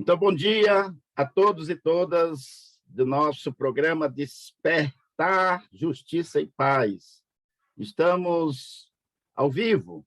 Então, bom dia a todos e todas do nosso programa Despertar Justiça e Paz. Estamos ao vivo,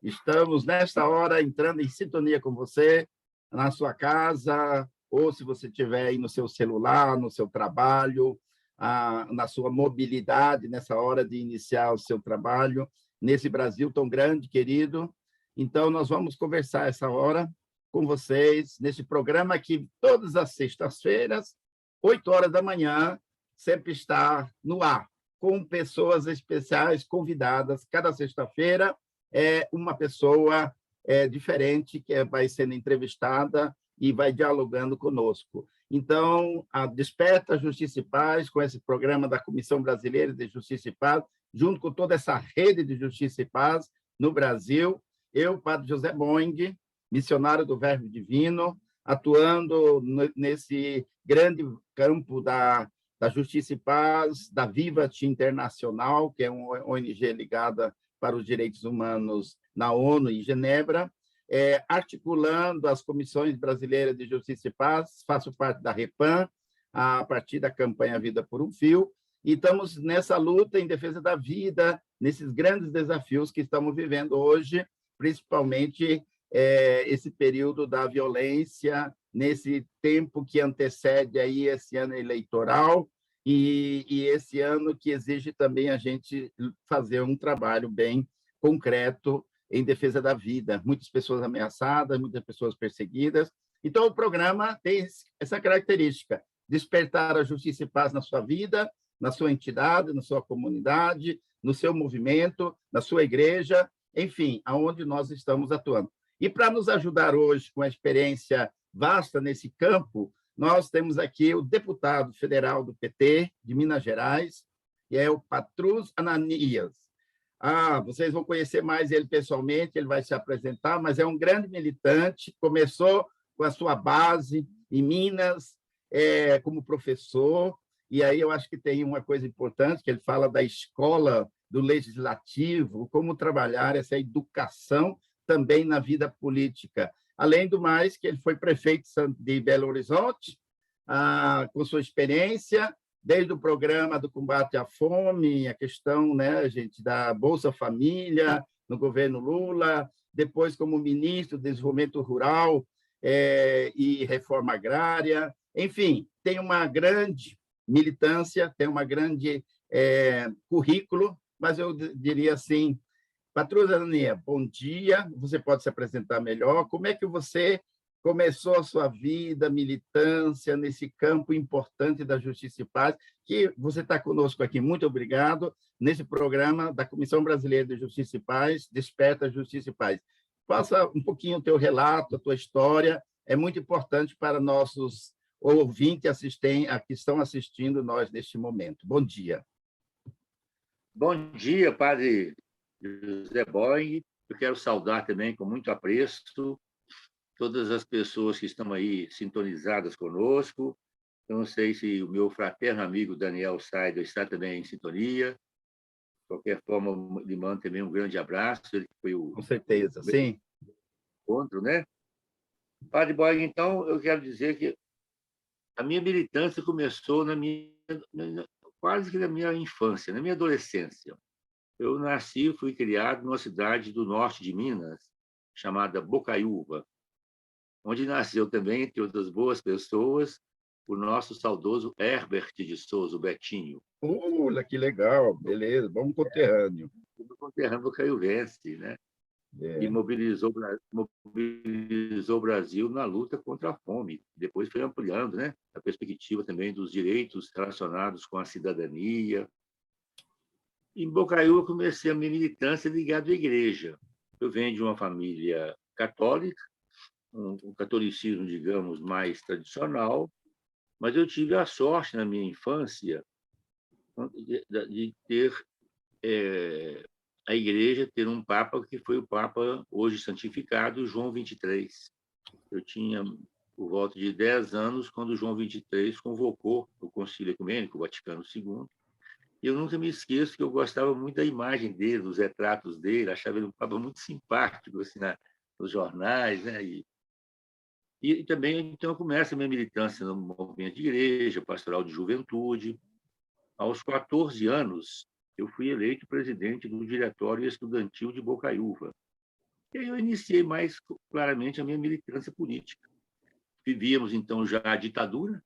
estamos nesta hora entrando em sintonia com você, na sua casa, ou se você estiver aí no seu celular, no seu trabalho, na sua mobilidade, nessa hora de iniciar o seu trabalho, nesse Brasil tão grande, querido. Então, nós vamos conversar essa hora com vocês, nesse programa que todas as sextas-feiras, 8 horas da manhã, sempre está no ar, com pessoas especiais convidadas. Cada sexta-feira é uma pessoa diferente que vai sendo entrevistada e vai dialogando conosco. Então, a Desperta Justiça e Paz, com esse programa da Comissão Brasileira de Justiça e Paz, junto com toda essa rede de Justiça e Paz no Brasil, eu, Padre José Boing, missionário do Verbo Divino, atuando nesse grande campo da Justiça e Paz, da Vivat Internacional, que é uma ONG ligada para os direitos humanos na ONU, em Genebra, articulando as comissões brasileiras de Justiça e Paz, faço parte da REPAM, a partir da campanha Vida por um Fio, e estamos nessa luta em defesa da vida, nesses grandes desafios que estamos vivendo hoje, principalmente esse período da violência, nesse tempo que antecede aí esse ano eleitoral e esse ano que exige também a gente fazer um trabalho bem concreto em defesa da vida. Muitas pessoas ameaçadas, muitas pessoas perseguidas. Então, o programa tem essa característica, despertar a justiça e paz na sua vida, na sua entidade, na sua comunidade, no seu movimento, na sua igreja, enfim, aonde nós estamos atuando. E para nos ajudar hoje com a experiência vasta nesse campo, nós temos aqui o deputado federal do PT de Minas Gerais, que é o Patrus Ananias. Vocês vão conhecer mais ele pessoalmente, ele vai se apresentar, mas é um grande militante, começou com a sua base em Minas, como professor, e aí eu acho que tem uma coisa importante, que ele fala da escola do legislativo, como trabalhar essa educação também na vida política. Além do mais, que ele foi prefeito de Belo Horizonte, com sua experiência, desde o programa do combate à fome, a questão, né, gente, da Bolsa Família, no governo Lula, depois como ministro do Desenvolvimento Rural e Reforma Agrária. Enfim, tem uma grande militância, tem uma grande currículo, mas eu diria assim, Patrus Ananias, bom dia. Você pode se apresentar melhor? Como é que você começou a sua vida, militância, nesse campo importante da Justiça e Paz, que você está conosco aqui. Muito obrigado, nesse programa da Comissão Brasileira de Justiça e Paz, Desperta Justiça e Paz. Faça um pouquinho o teu relato, a tua história, é muito importante para nossos ouvintes que estão assistindo nós neste momento. Bom dia. Bom dia, Padre José Boing. Eu quero saudar também com muito apreço todas as pessoas que estão aí sintonizadas conosco. Eu não sei se o meu fraterno amigo Daniel Saido está também em sintonia. De qualquer forma, lhe mando também um grande abraço. Ele foi com certeza, sim. Encontro, né? Padre Boing, então, eu quero dizer que a minha militância começou quase que na minha infância, na minha adolescência. Eu nasci e fui criado numa cidade do norte de Minas, chamada Bocaiúva, onde nasceu também, entre outras boas pessoas, o nosso saudoso Herbert de Souza, o Betinho. Olha, que legal, beleza, bom conterrâneo. Conterrâneo bocaiuvense, né? E mobilizou o Brasil na luta contra a fome. Depois foi ampliando, né, a perspectiva também dos direitos relacionados com a cidadania. Em Bocaiúva, comecei a minha militância ligada à igreja. Eu venho de uma família católica, um catolicismo, digamos, mais tradicional, mas eu tive a sorte, na minha infância, de ter a igreja ter um papa que foi o papa hoje santificado, João 23. Eu tinha por volta de 10 anos quando João 23 convocou o Concílio Ecumênico, o Vaticano II. E eu nunca me esqueço que eu gostava muito da imagem dele, dos retratos dele, achava ele um papa muito simpático assim, nos jornais, né? E também, então, começa a minha militância no movimento de igreja, pastoral de juventude. Aos 14 anos, eu fui eleito presidente do Diretório Estudantil de Bocaiúva. E aí eu iniciei mais claramente a minha militância política. Vivíamos, então, já a ditadura.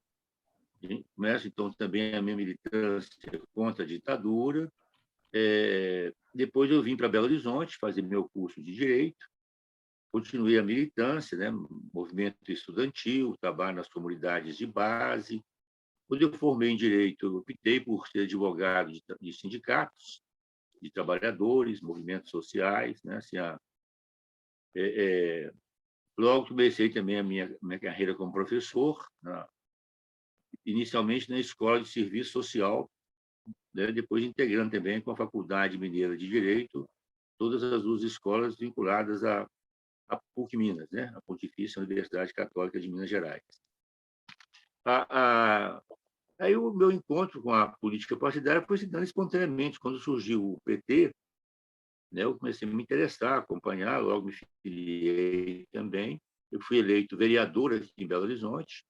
Começo, então, também a minha militância contra a ditadura. Depois eu vim para Belo Horizonte fazer meu curso de Direito. Continuei a militância, né? Movimento estudantil, trabalho nas comunidades de base. Quando eu formei em Direito, eu optei por ser advogado de sindicatos, de trabalhadores, movimentos sociais. Né? Assim, logo comecei também a minha carreira como professor, né? Inicialmente na Escola de Serviço Social, né? Depois integrando também com a Faculdade Mineira de Direito, todas as duas escolas vinculadas à PUC Minas, né? A Pontifícia Universidade Católica de Minas Gerais. Aí o meu encontro com a política partidária foi se dando espontaneamente. Quando surgiu o PT, né, eu comecei a me interessar, acompanhar, logo me filiei também. Eu fui eleito vereador aqui em Belo Horizonte,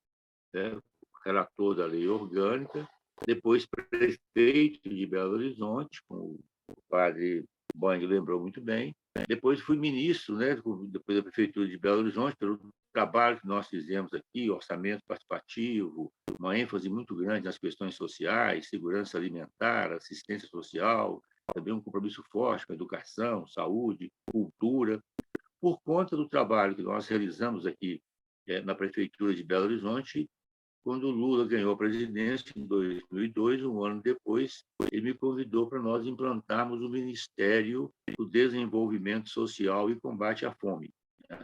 né, relator da lei orgânica, depois prefeito de Belo Horizonte, como o padre Bang lembrou muito bem. Depois fui ministro, né, depois da prefeitura de Belo Horizonte, pelo trabalho que nós fizemos aqui, orçamento participativo, uma ênfase muito grande nas questões sociais, segurança alimentar, assistência social, também um compromisso forte com a educação, saúde, cultura. Por conta do trabalho que nós realizamos aqui na prefeitura de Belo Horizonte, quando o Lula ganhou a presidência, em 2002, um ano depois, ele me convidou para nós implantarmos o Ministério do Desenvolvimento Social e Combate à Fome, né?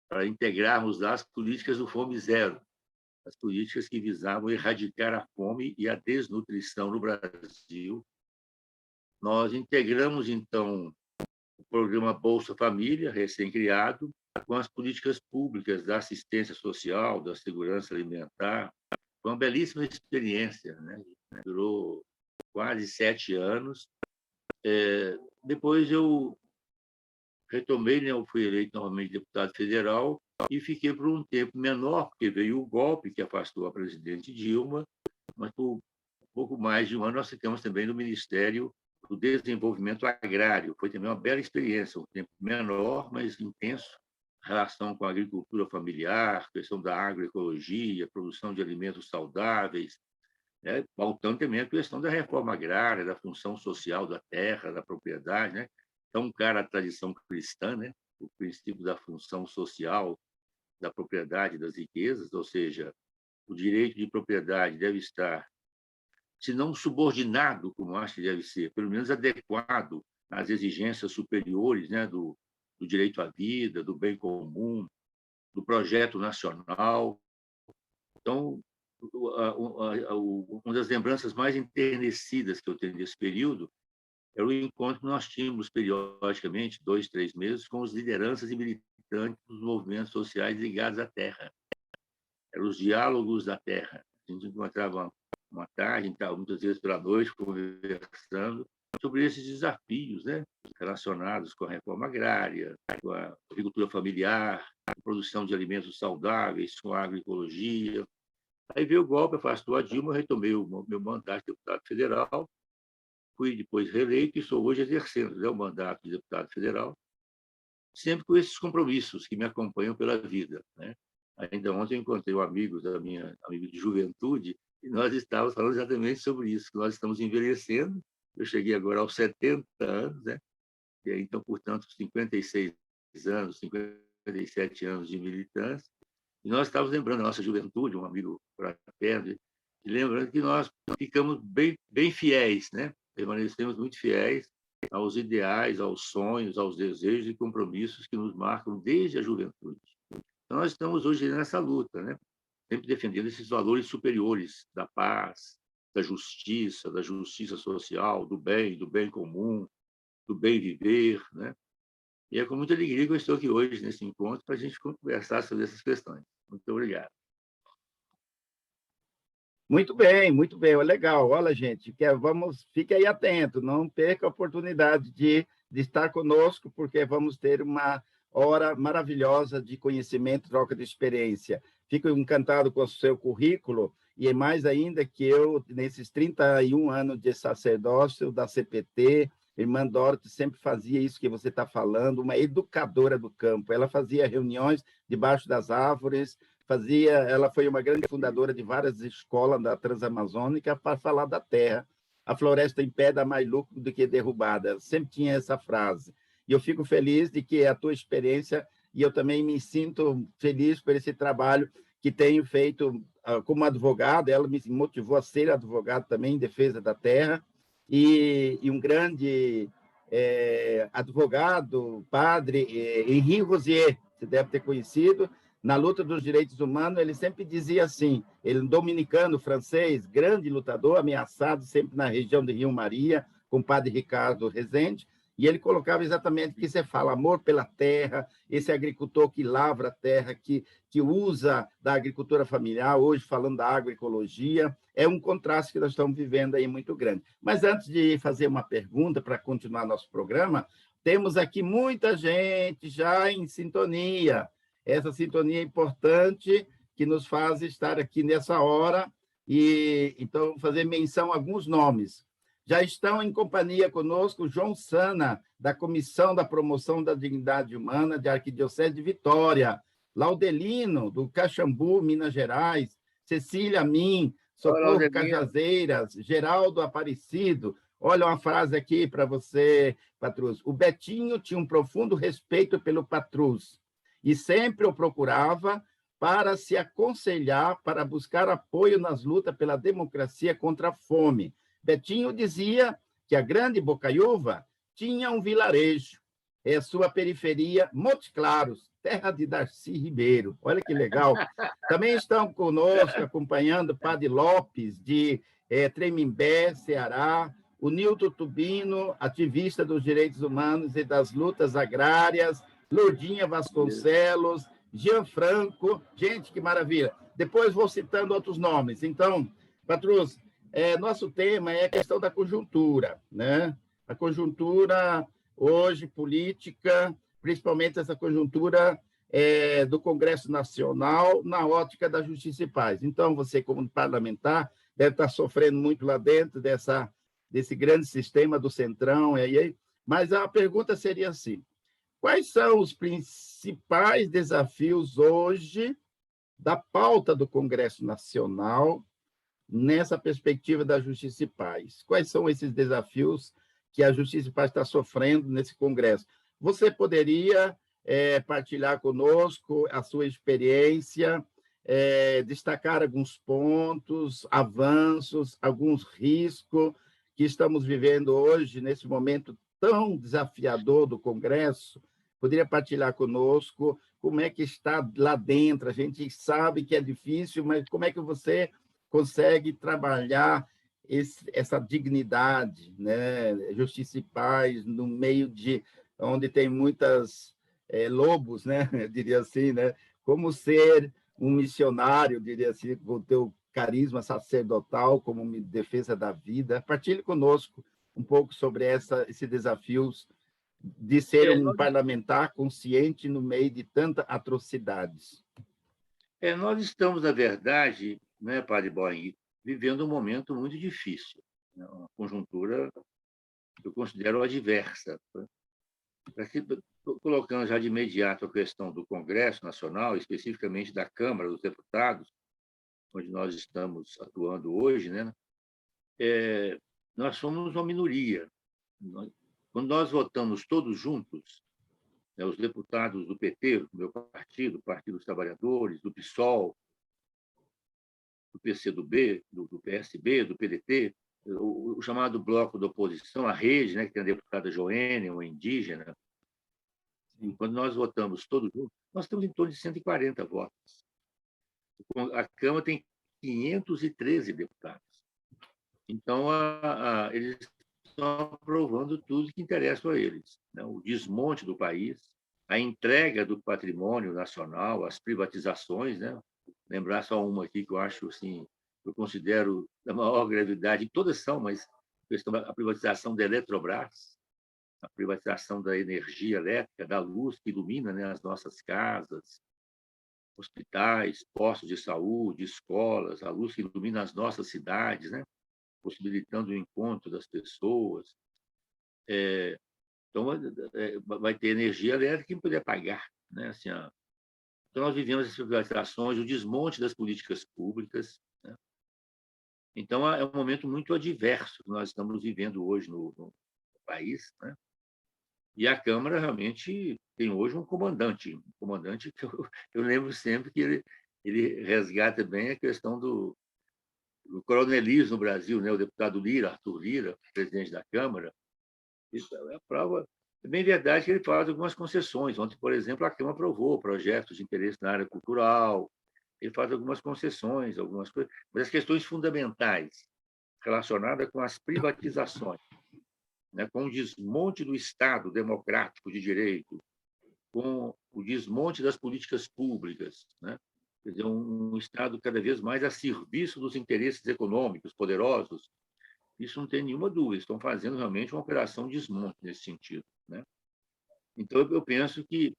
Para integrarmos as políticas do Fome Zero, as políticas que visavam erradicar a fome e a desnutrição no Brasil. Nós integramos, então, o programa Bolsa Família, recém-criado, com as políticas públicas da assistência social, da segurança alimentar. Foi uma belíssima experiência, né? Durou quase 7 anos. Depois eu retomei, né? Eu fui eleito novamente deputado federal e fiquei por um tempo menor, porque veio o golpe que afastou a presidente Dilma, mas por pouco mais de um ano nós ficamos também no Ministério do Desenvolvimento Agrário. Foi também uma bela experiência, um tempo menor, mas intenso, relação com a agricultura familiar, questão da agroecologia, produção de alimentos saudáveis, né? Faltando também a questão da reforma agrária, da função social da terra, da propriedade, né? Então, cara, a tradição cristã, né? O princípio da função social da propriedade das riquezas, ou seja, o direito de propriedade deve estar, se não subordinado, como acho que deve ser, pelo menos adequado às exigências superiores, né, do direito à vida, do bem comum, do projeto nacional. Então, uma das lembranças mais enternecidas que eu tenho desse período era o encontro que nós tínhamos periodicamente, 2, 3 meses, com as lideranças e militantes dos movimentos sociais ligados à terra. Eram os diálogos da terra. A gente encontrava uma tarde, muitas vezes pela noite, conversando sobre esses desafios, né, relacionados com a reforma agrária, com a agricultura familiar, a produção de alimentos saudáveis, com a agroecologia. Aí veio o golpe, afastou a Dilma, eu retomei o meu mandato de deputado federal, fui depois reeleito e estou hoje exercendo, né, o mandato de deputado federal, sempre com esses compromissos que me acompanham pela vida, né? Ainda ontem eu encontrei um amigo amigo de juventude, e nós estávamos falando exatamente sobre isso, que nós estamos envelhecendo. Eu cheguei agora aos 70 anos, né? E aí, então, portanto, 56 anos, 57 anos de militância. E nós estávamos lembrando da nossa juventude, um amigo fraterno, e lembrando que nós ficamos bem fiéis, né? Permanecemos muito fiéis aos ideais, aos sonhos, aos desejos e compromissos que nos marcam desde a juventude. Então, nós estamos hoje nessa luta, né? Sempre defendendo esses valores superiores da paz, da justiça social, do bem comum, do bem viver, né? E é com muita alegria que eu estou aqui hoje nesse encontro para a gente conversar sobre essas questões. Muito obrigado. Muito bem, legal. Olha, gente, fique aí atento, não perca a oportunidade de estar conosco, porque vamos ter uma hora maravilhosa de conhecimento, troca de experiência. Fico encantado com o seu currículo, e é mais ainda que eu, nesses 31 anos de sacerdócio da CPT, irmã Dorothy sempre fazia isso que você está falando, uma educadora do campo. Ela fazia reuniões debaixo das árvores, ela foi uma grande fundadora de várias escolas da Transamazônica para falar da terra. A floresta em pé dá mais lucro do que derrubada. Sempre tinha essa frase. E eu fico feliz de que a tua experiência, e eu também me sinto feliz por esse trabalho que tenho feito como advogado. Ela me motivou a ser advogado também em defesa da terra, e um grande advogado, padre, Henri Rosier, você deve ter conhecido, na luta dos direitos humanos, ele sempre dizia assim, ele dominicano, francês, grande lutador, ameaçado sempre na região de Rio Maria, com o padre Ricardo Rezende, e ele colocava exatamente o que você fala, amor pela terra, esse agricultor que lavra a terra, que usa da agricultura familiar, hoje falando da agroecologia, é um contraste que nós estamos vivendo aí muito grande. Mas antes de fazer uma pergunta, para continuar nosso programa, temos aqui muita gente já em sintonia. Essa sintonia é importante que nos faz estar aqui nessa hora, e então fazer menção a alguns nomes. Já estão em companhia conosco João Sana, da Comissão da Promoção da Dignidade Humana da Arquidiocese de Vitória, Laudelino, do Caxambu, Minas Gerais, Cecília Min, Socorro Cajazeiras, Geraldo Aparecido. Olha uma frase aqui para você, Patrus. O Betinho tinha um profundo respeito pelo Patrus e sempre o procurava para se aconselhar, para buscar apoio nas lutas pela democracia contra a fome. Betinho dizia que a grande Bocaiúva tinha um vilarejo, sua periferia, Montes Claros, terra de Darcy Ribeiro. Olha que legal. Também estão conosco, acompanhando, Padre Lopes, de Tremimbé, Ceará, o Nilton Tubino, ativista dos direitos humanos e das lutas agrárias, Lourdinha Vasconcelos, Gianfranco. Gente, que maravilha. Depois vou citando outros nomes. Então, Patrus, nosso tema é a questão da conjuntura, né? A conjuntura hoje política, principalmente essa conjuntura do Congresso Nacional na ótica da Justiça e Paz. Então, você, como parlamentar, deve estar sofrendo muito lá dentro desse grande sistema do Centrão. Mas a pergunta seria assim, quais são os principais desafios hoje da pauta do Congresso Nacional nessa perspectiva da Justiça e Paz? Quais são esses desafios que a Justiça e Paz está sofrendo nesse Congresso? Você poderia partilhar conosco a sua experiência, destacar alguns pontos, avanços, alguns riscos que estamos vivendo hoje, nesse momento tão desafiador do Congresso? Poderia partilhar conosco como é que está lá dentro? A gente sabe que é difícil, mas como é que você consegue trabalhar essa dignidade, né? Justiça e paz, no meio de onde tem muitas lobos, né? Eu diria assim, né? Como ser um missionário, diria assim, com o teu carisma sacerdotal como defesa da vida. Partilhe conosco um pouco sobre esses desafios de ser um parlamentar consciente no meio de tantas atrocidades. Nós estamos, na verdade, né, Padre Boing, vivendo um momento muito difícil, né? Uma conjuntura que eu considero adversa. Colocando já de imediato a questão do Congresso Nacional, especificamente da Câmara dos Deputados, onde nós estamos atuando hoje, né? Nós somos uma minoria. Quando nós votamos todos juntos, né, os deputados do PT, do meu partido, Partido dos Trabalhadores, do PSOL, do PCdoB, do PSB, do PDT, o chamado bloco da oposição, a rede, né, que tem a deputada Joênia, uma indígena. E quando nós votamos todos juntos, nós temos em torno de 140 votos. A Câmara tem 513 deputados. Então, eles estão aprovando tudo que interessa a eles, né? O desmonte do país, a entrega do patrimônio nacional, as privatizações, né? Lembrar só uma aqui que eu acho, assim, eu considero da maior gravidade, todas são, mas a privatização da Eletrobras, a privatização da energia elétrica, da luz que ilumina, né, as nossas casas, hospitais, postos de saúde, escolas, a luz que ilumina as nossas cidades, né, possibilitando o encontro das pessoas. Então, vai ter energia elétrica quem puder pagar, né? Assim, então, nós vivemos as privatizações, o desmonte das políticas públicas, né? Então, é um momento muito adverso que nós estamos vivendo hoje no país, né? E a Câmara realmente tem hoje um comandante que eu lembro sempre que ele resgata bem a questão do coronelismo no Brasil, né? O deputado Lira, Arthur Lira, presidente da Câmara. Isso é a prova. É bem verdade que ele faz algumas concessões. Ontem, por exemplo, a Câmara aprovou projetos de interesse na área cultural, ele faz algumas concessões, algumas coisas, mas as questões fundamentais relacionadas com as privatizações, né, com o desmonte do Estado democrático de direito, com o desmonte das políticas públicas, né? Quer dizer, um Estado cada vez mais a serviço dos interesses econômicos poderosos. Isso não tem nenhuma dúvida, estão fazendo realmente uma operação de desmonte nesse sentido, né? Então, eu penso que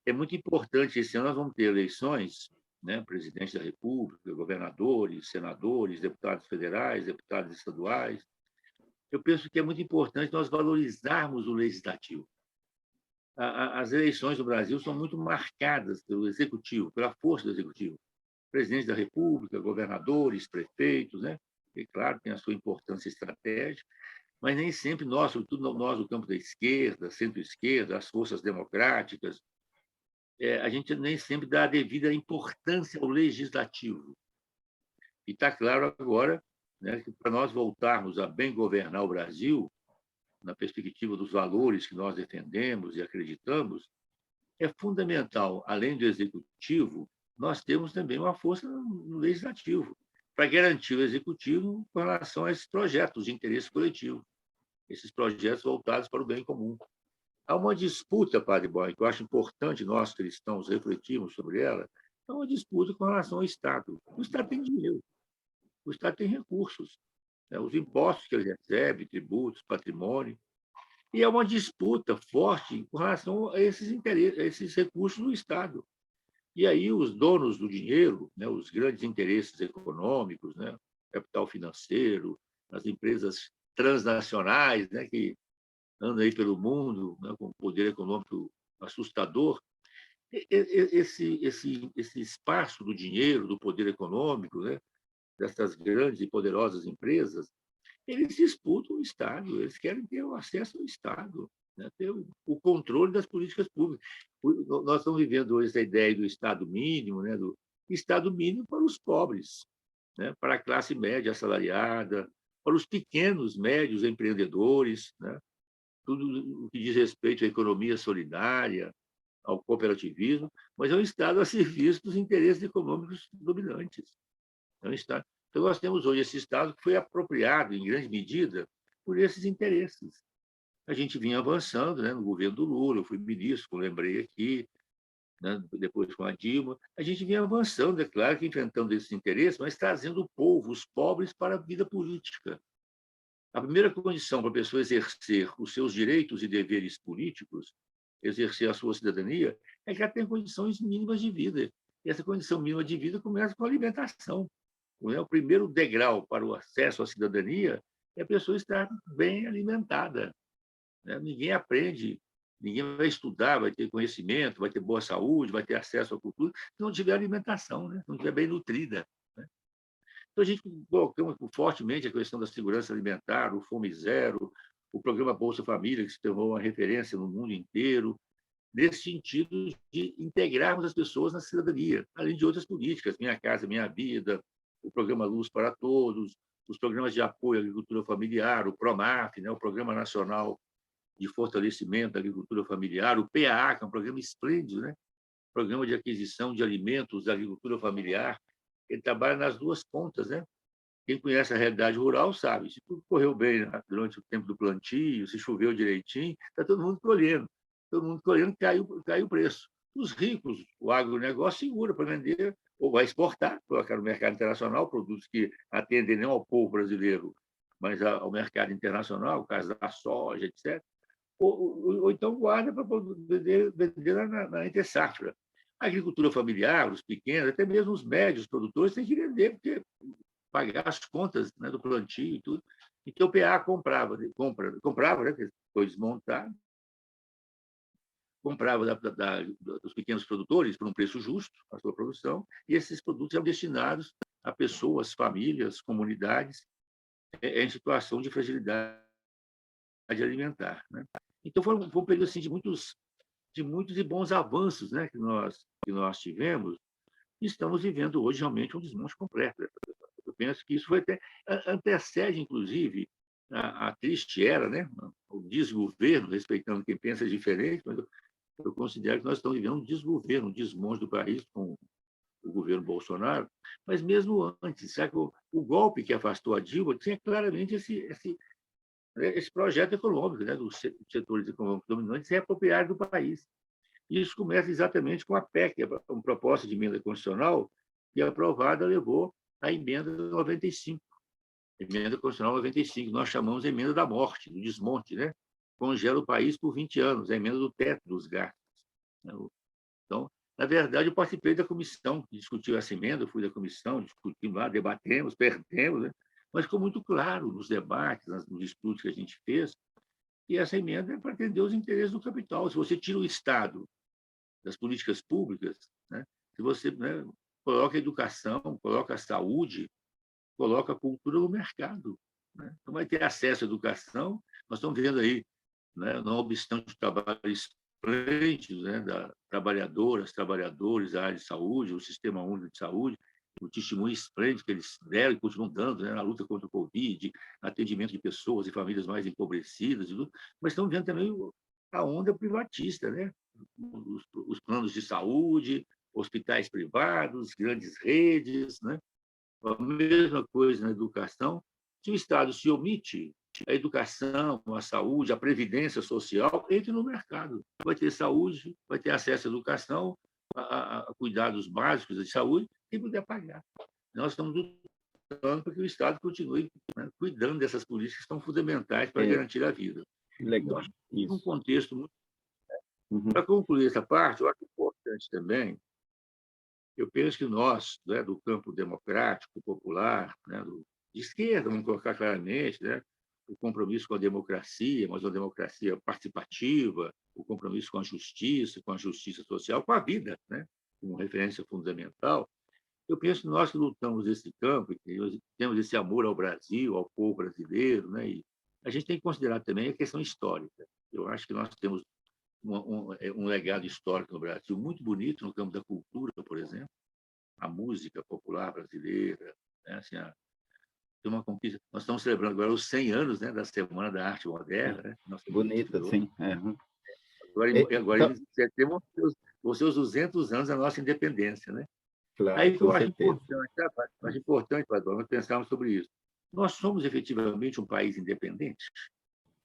é muito importante. Esse ano nós vamos ter eleições, né? Presidente da República, governadores, senadores, deputados federais, deputados estaduais. Eu penso que é muito importante nós valorizarmos o legislativo. As eleições do Brasil são muito marcadas pelo executivo, pela força do executivo. Presidente da República, governadores, prefeitos, né? E, claro, tem a sua importância estratégica, mas nem sempre nós, sobretudo nós do campo da esquerda, centro-esquerda, as forças democráticas, a gente nem sempre dá a devida importância ao legislativo. E está claro agora, né, que para nós voltarmos a bem governar o Brasil, na perspectiva dos valores que nós defendemos e acreditamos, é fundamental, além do executivo, nós temos também uma força no legislativo, para garantir o executivo com relação a esses projetos de interesse coletivo, esses projetos voltados para o bem comum. Há uma disputa, Padre Boy, que eu acho importante nós cristãos refletirmos sobre ela, é uma disputa com relação ao Estado. O Estado tem dinheiro, o Estado tem recursos, né? Os impostos que ele recebe, tributos, patrimônio, e é uma disputa forte com relação a esses interesses, a esses recursos do Estado. E aí os donos do dinheiro, né, os grandes interesses econômicos, né, capital financeiro, as empresas transnacionais, né, que andam aí pelo mundo, né, com um poder econômico assustador, esse espaço do dinheiro, do poder econômico, né, dessas grandes e poderosas empresas, eles disputam o Estado, eles querem ter o acesso ao Estado, né? Ter o controle das políticas públicas. Nós estamos vivendo hoje essa ideia do Estado mínimo, né? Do Estado mínimo para os pobres, né? Para a classe média assalariada, para os pequenos, médios empreendedores, né? Tudo o que diz respeito à economia solidária, ao cooperativismo, mas é um Estado a serviço dos interesses econômicos dominantes. É um Estado. Então, nós temos hoje esse Estado que foi apropriado, em grande medida, por esses interesses. A gente vinha avançando, né, no governo do Lula, eu fui ministro, como lembrei aqui, né, depois com a Dilma. A gente vinha avançando, é claro que enfrentando esses interesses, mas trazendo o povo, os pobres, para a vida política. A primeira condição para a pessoa exercer os seus direitos e deveres políticos, exercer a sua cidadania, é que ela tenha condições mínimas de vida. E essa condição mínima de vida começa com a alimentação. O primeiro degrau para o acesso à cidadania é a pessoa estar bem alimentada, né? Ninguém aprende, ninguém vai estudar, vai ter conhecimento, vai ter boa saúde, vai ter acesso à cultura, se não tiver alimentação, né? Se não estiver bem nutrida, né? Então, a gente colocamos fortemente a questão da segurança alimentar, o Fome Zero, o programa Bolsa Família, que se tornou uma referência no mundo inteiro, nesse sentido de integrarmos as pessoas na cidadania, além de outras políticas, Minha Casa Minha Vida, o programa Luz para Todos, os programas de apoio à agricultura familiar, o PROMAF, né, o Programa Nacional de Fortalecimento da Agricultura Familiar, o PAA, que é um programa esplêndido, né? Programa de Aquisição de Alimentos da Agricultura Familiar. Ele trabalha nas duas pontas, né? Quem conhece a realidade rural sabe, se tudo correu bem, né, durante o tempo do plantio, se choveu direitinho, está todo mundo colhendo. Todo mundo colhendo, caiu o preço. Os ricos, o agronegócio segura para vender ou vai exportar, colocar no mercado internacional produtos que atendem não ao povo brasileiro, mas ao mercado internacional, o caso da soja, etc. ou então guarda para poder vender na entre-safra. A agricultura familiar, os pequenos, até mesmo os médios produtores têm que vender, porque pagar as contas, né, do plantio e tudo. Então, o PA comprava, né, que foi desmontado, comprava dos pequenos produtores por um preço justo a sua produção, e esses produtos eram destinados a pessoas, famílias, comunidades em situação de fragilidade alimentar, né? Então, foi um período assim, de muitos e bons avanços, né, que nós tivemos, e estamos vivendo hoje realmente um desmonte completo. Eu penso que isso foi até antecede, inclusive, a triste era, né, o desgoverno, respeitando quem pensa diferente, mas eu considero que nós estamos vivendo um desgoverno, um desmonte do país com o governo Bolsonaro, mas mesmo antes, sabe, o golpe que afastou a Dilma tinha claramente esse projeto econômico, né, dos setores econômicos dominantes se reapropriar do país. E isso começa exatamente com a PEC, uma proposta de emenda constitucional, que aprovada levou à emenda 95. Emenda constitucional 95, nós chamamos de emenda da morte, do desmonte, né? Congela o país por 20 anos, a emenda do teto dos gastos. Então, na verdade, eu participei da comissão que discutiu essa emenda, eu fui da comissão, discutimos lá, debatemos, perdemos, né? Mas ficou muito claro nos debates, nos estudos que a gente fez, que essa emenda é para atender os interesses do capital. Se você tira o Estado das políticas públicas, né? Se você, né, coloca a educação, coloca a saúde, coloca a cultura no mercado, né? Então, vai ter acesso à educação. Nós estamos vendo aí, né, não obstante o trabalho esplêndido, né, da trabalhadoras, trabalhadores da área de saúde, o Sistema Único de Saúde, o testemunho esplêndido que eles deram e continuam dando, né, na luta contra o Covid, atendimento de pessoas e famílias mais empobrecidas, e tudo. Mas estamos vendo também a onda privatista, né? Os planos de saúde, hospitais privados, grandes redes, né? A mesma coisa na educação. Se o Estado se omite, a educação, a saúde, a previdência social, entre no mercado. Vai ter saúde, vai ter acesso à educação, a cuidados básicos de saúde, e puder pagar. Nós estamos lutando para que o Estado continue, né, cuidando dessas políticas que são fundamentais para garantir a vida. Legal. Então, num contexto muito... Uhum. Para concluir essa parte, eu acho importante também, eu penso que nós, né, do campo democrático, popular, né, de esquerda, vamos colocar claramente, né, o compromisso com a democracia, mas uma democracia participativa, o compromisso com a justiça social, com a vida, né, como referência fundamental. Eu penso que nós que lutamos nesse campo, que temos esse amor ao Brasil, ao povo brasileiro, né, e a gente tem que considerar também a questão histórica. Eu acho que nós temos um legado histórico no Brasil muito bonito no campo da cultura, por exemplo, a música popular brasileira, né? Assim, tem uma conquista. Nós estamos celebrando agora os 100 anos, né, da Semana da Arte Moderna, né? Bonita, sim. Agora em setembro, vão ser os 200 anos da nossa independência, né? Claro, Aí que eu com acho certeza. importante, acho importante, Padrão, nós pensarmos sobre isso. Nós somos efetivamente um país independente?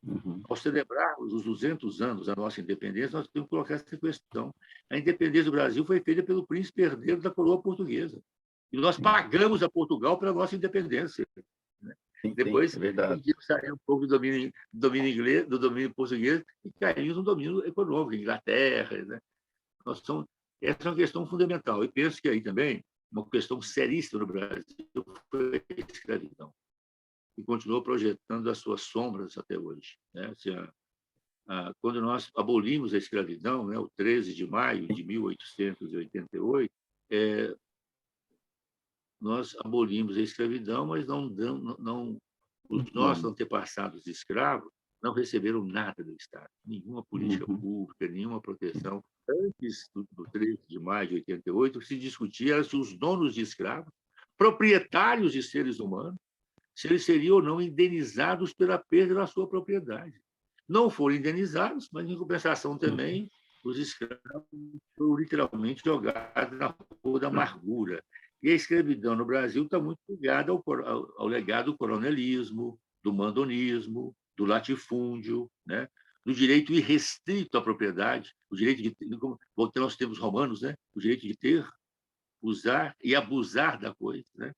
Uhum. Ao celebrarmos os 200 anos da nossa independência, nós temos que colocar essa questão. A independência do Brasil foi feita pelo príncipe herdeiro da coroa portuguesa. E nós pagamos a Portugal pela nossa independência, né? Sim, Depois, é verdade. saiu um pouco do domínio inglês, do domínio português, e caímos no domínio econômico, Inglaterra, né? Essa é uma questão fundamental. E penso que aí também, uma questão seríssima no Brasil foi a escravidão, e continuou projetando as suas sombras até hoje, né? Quando nós abolimos a escravidão, né, o 13 de maio de 1888, nós abolimos a escravidão, mas os nossos antepassados escravos não receberam nada do Estado, nenhuma política pública, nenhuma proteção. Antes do 13 de maio de 88, o que se discutia era se os donos de escravos, proprietários de seres humanos, se eles seriam ou não indenizados pela perda da sua propriedade. Não foram indenizados, mas, em compensação também, os escravos foram literalmente jogados na rua da amargura. E a escravidão no Brasil está muito ligada ao legado do coronelismo, do mandonismo, do latifúndio, né? Do direito irrestrito à propriedade, o direito de, voltando aos termos romanos, né? O direito de ter, usar e abusar da coisa, né?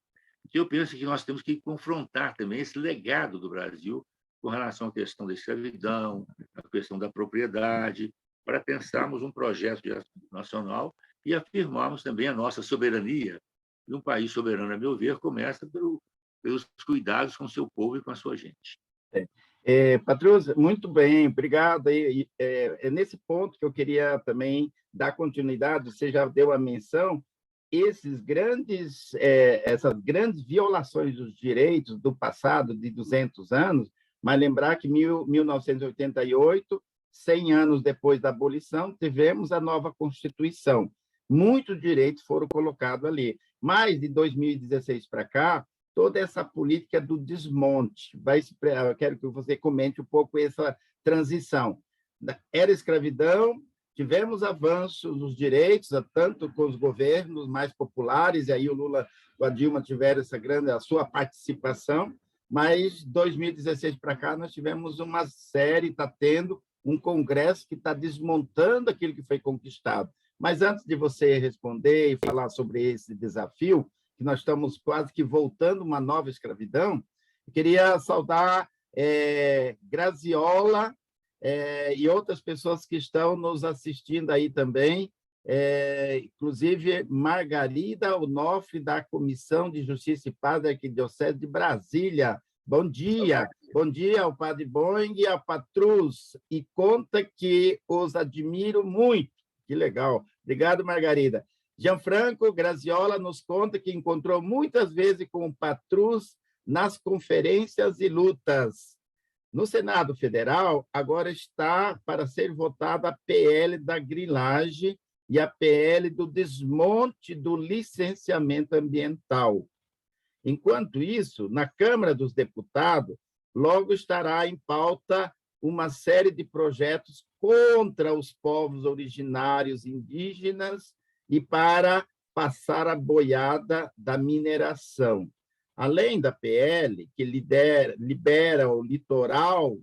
Então, eu penso que nós temos que confrontar também esse legado do Brasil com relação à questão da escravidão, à questão da propriedade, para pensarmos um projeto nacional e afirmarmos também a nossa soberania. E um país soberano, a meu ver, começa pelos cuidados com seu povo e com a sua gente. Patrus, muito bem, obrigado. É nesse ponto que eu queria também dar continuidade, você já deu a menção, essas grandes violações dos direitos do passado de 200 anos, mas lembrar que 1988, 100 anos depois da abolição, tivemos a nova Constituição. Muitos direitos foram colocados ali. Mas, de 2016 para cá, toda essa política do desmonte. Eu quero que você comente um pouco essa transição. Era escravidão, tivemos avanços nos direitos, tanto com os governos mais populares, e aí o Lula e a Dilma tiveram a sua participação, mas 2016 para cá nós tivemos uma série, está tendo um congresso que está desmontando aquilo que foi conquistado. Mas antes de você responder e falar sobre esse desafio, que nós estamos quase que voltando uma nova escravidão, eu queria saudar Graziola e outras pessoas que estão nos assistindo aí também, inclusive Margarida Onofre, da Comissão de Justiça e Paz da Arquidiocese de Brasília. Bom dia ao Padre Boing e ao Patrus, e conta que os admiro muito. Que legal. Obrigado, Margarida. Gianfranco Graziola nos conta que encontrou muitas vezes com o Patrus nas conferências e lutas. No Senado Federal, agora está para ser votada a PL da grilagem e a PL do desmonte do licenciamento ambiental. Enquanto isso, na Câmara dos Deputados, logo estará em pauta uma série de projetos contra os povos originários indígenas e para passar a boiada da mineração. Além da PL, que libera o litoral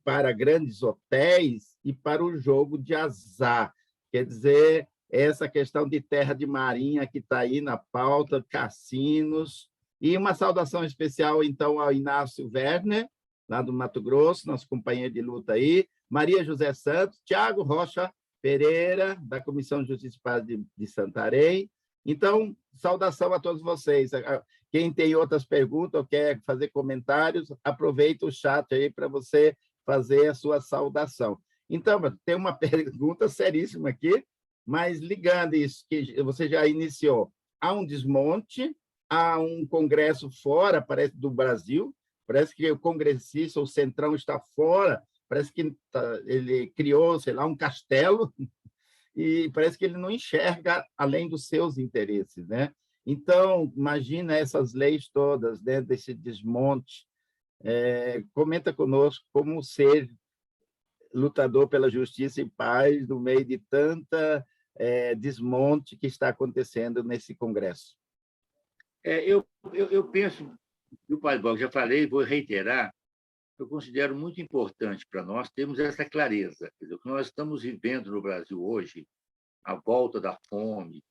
para grandes hotéis e para o jogo de azar. Quer dizer, essa questão de terra de marinha que está aí na pauta, cassinos. E uma saudação especial, então, ao Inácio Werner, lá do Mato Grosso, nosso companheiro de luta aí, Maria José Santos, Tiago Rocha Pereira, da Comissão de Justiça e Paz de Santarém. Então, saudação a todos vocês. Quem tem outras perguntas ou quer fazer comentários, aproveita o chat aí para você fazer a sua saudação. Então, tem uma pergunta seríssima aqui, mas ligando isso, que você já iniciou, há um desmonte, há um congresso fora, parece, do Brasil, parece que o congressista, o Centrão, está fora, parece que ele criou, sei lá, um castelo, e parece que ele não enxerga além dos seus interesses, né? Então, imagina essas leis todas, né, desse desmonte. Comenta conosco como ser lutador pela justiça e paz no meio de tanta desmonte que está acontecendo nesse congresso. Eu penso, o Padre Boing, já falei, vou reiterar, eu considero muito importante para nós termos essa clareza. Quer dizer, o que nós estamos vivendo no Brasil hoje, a volta da fome,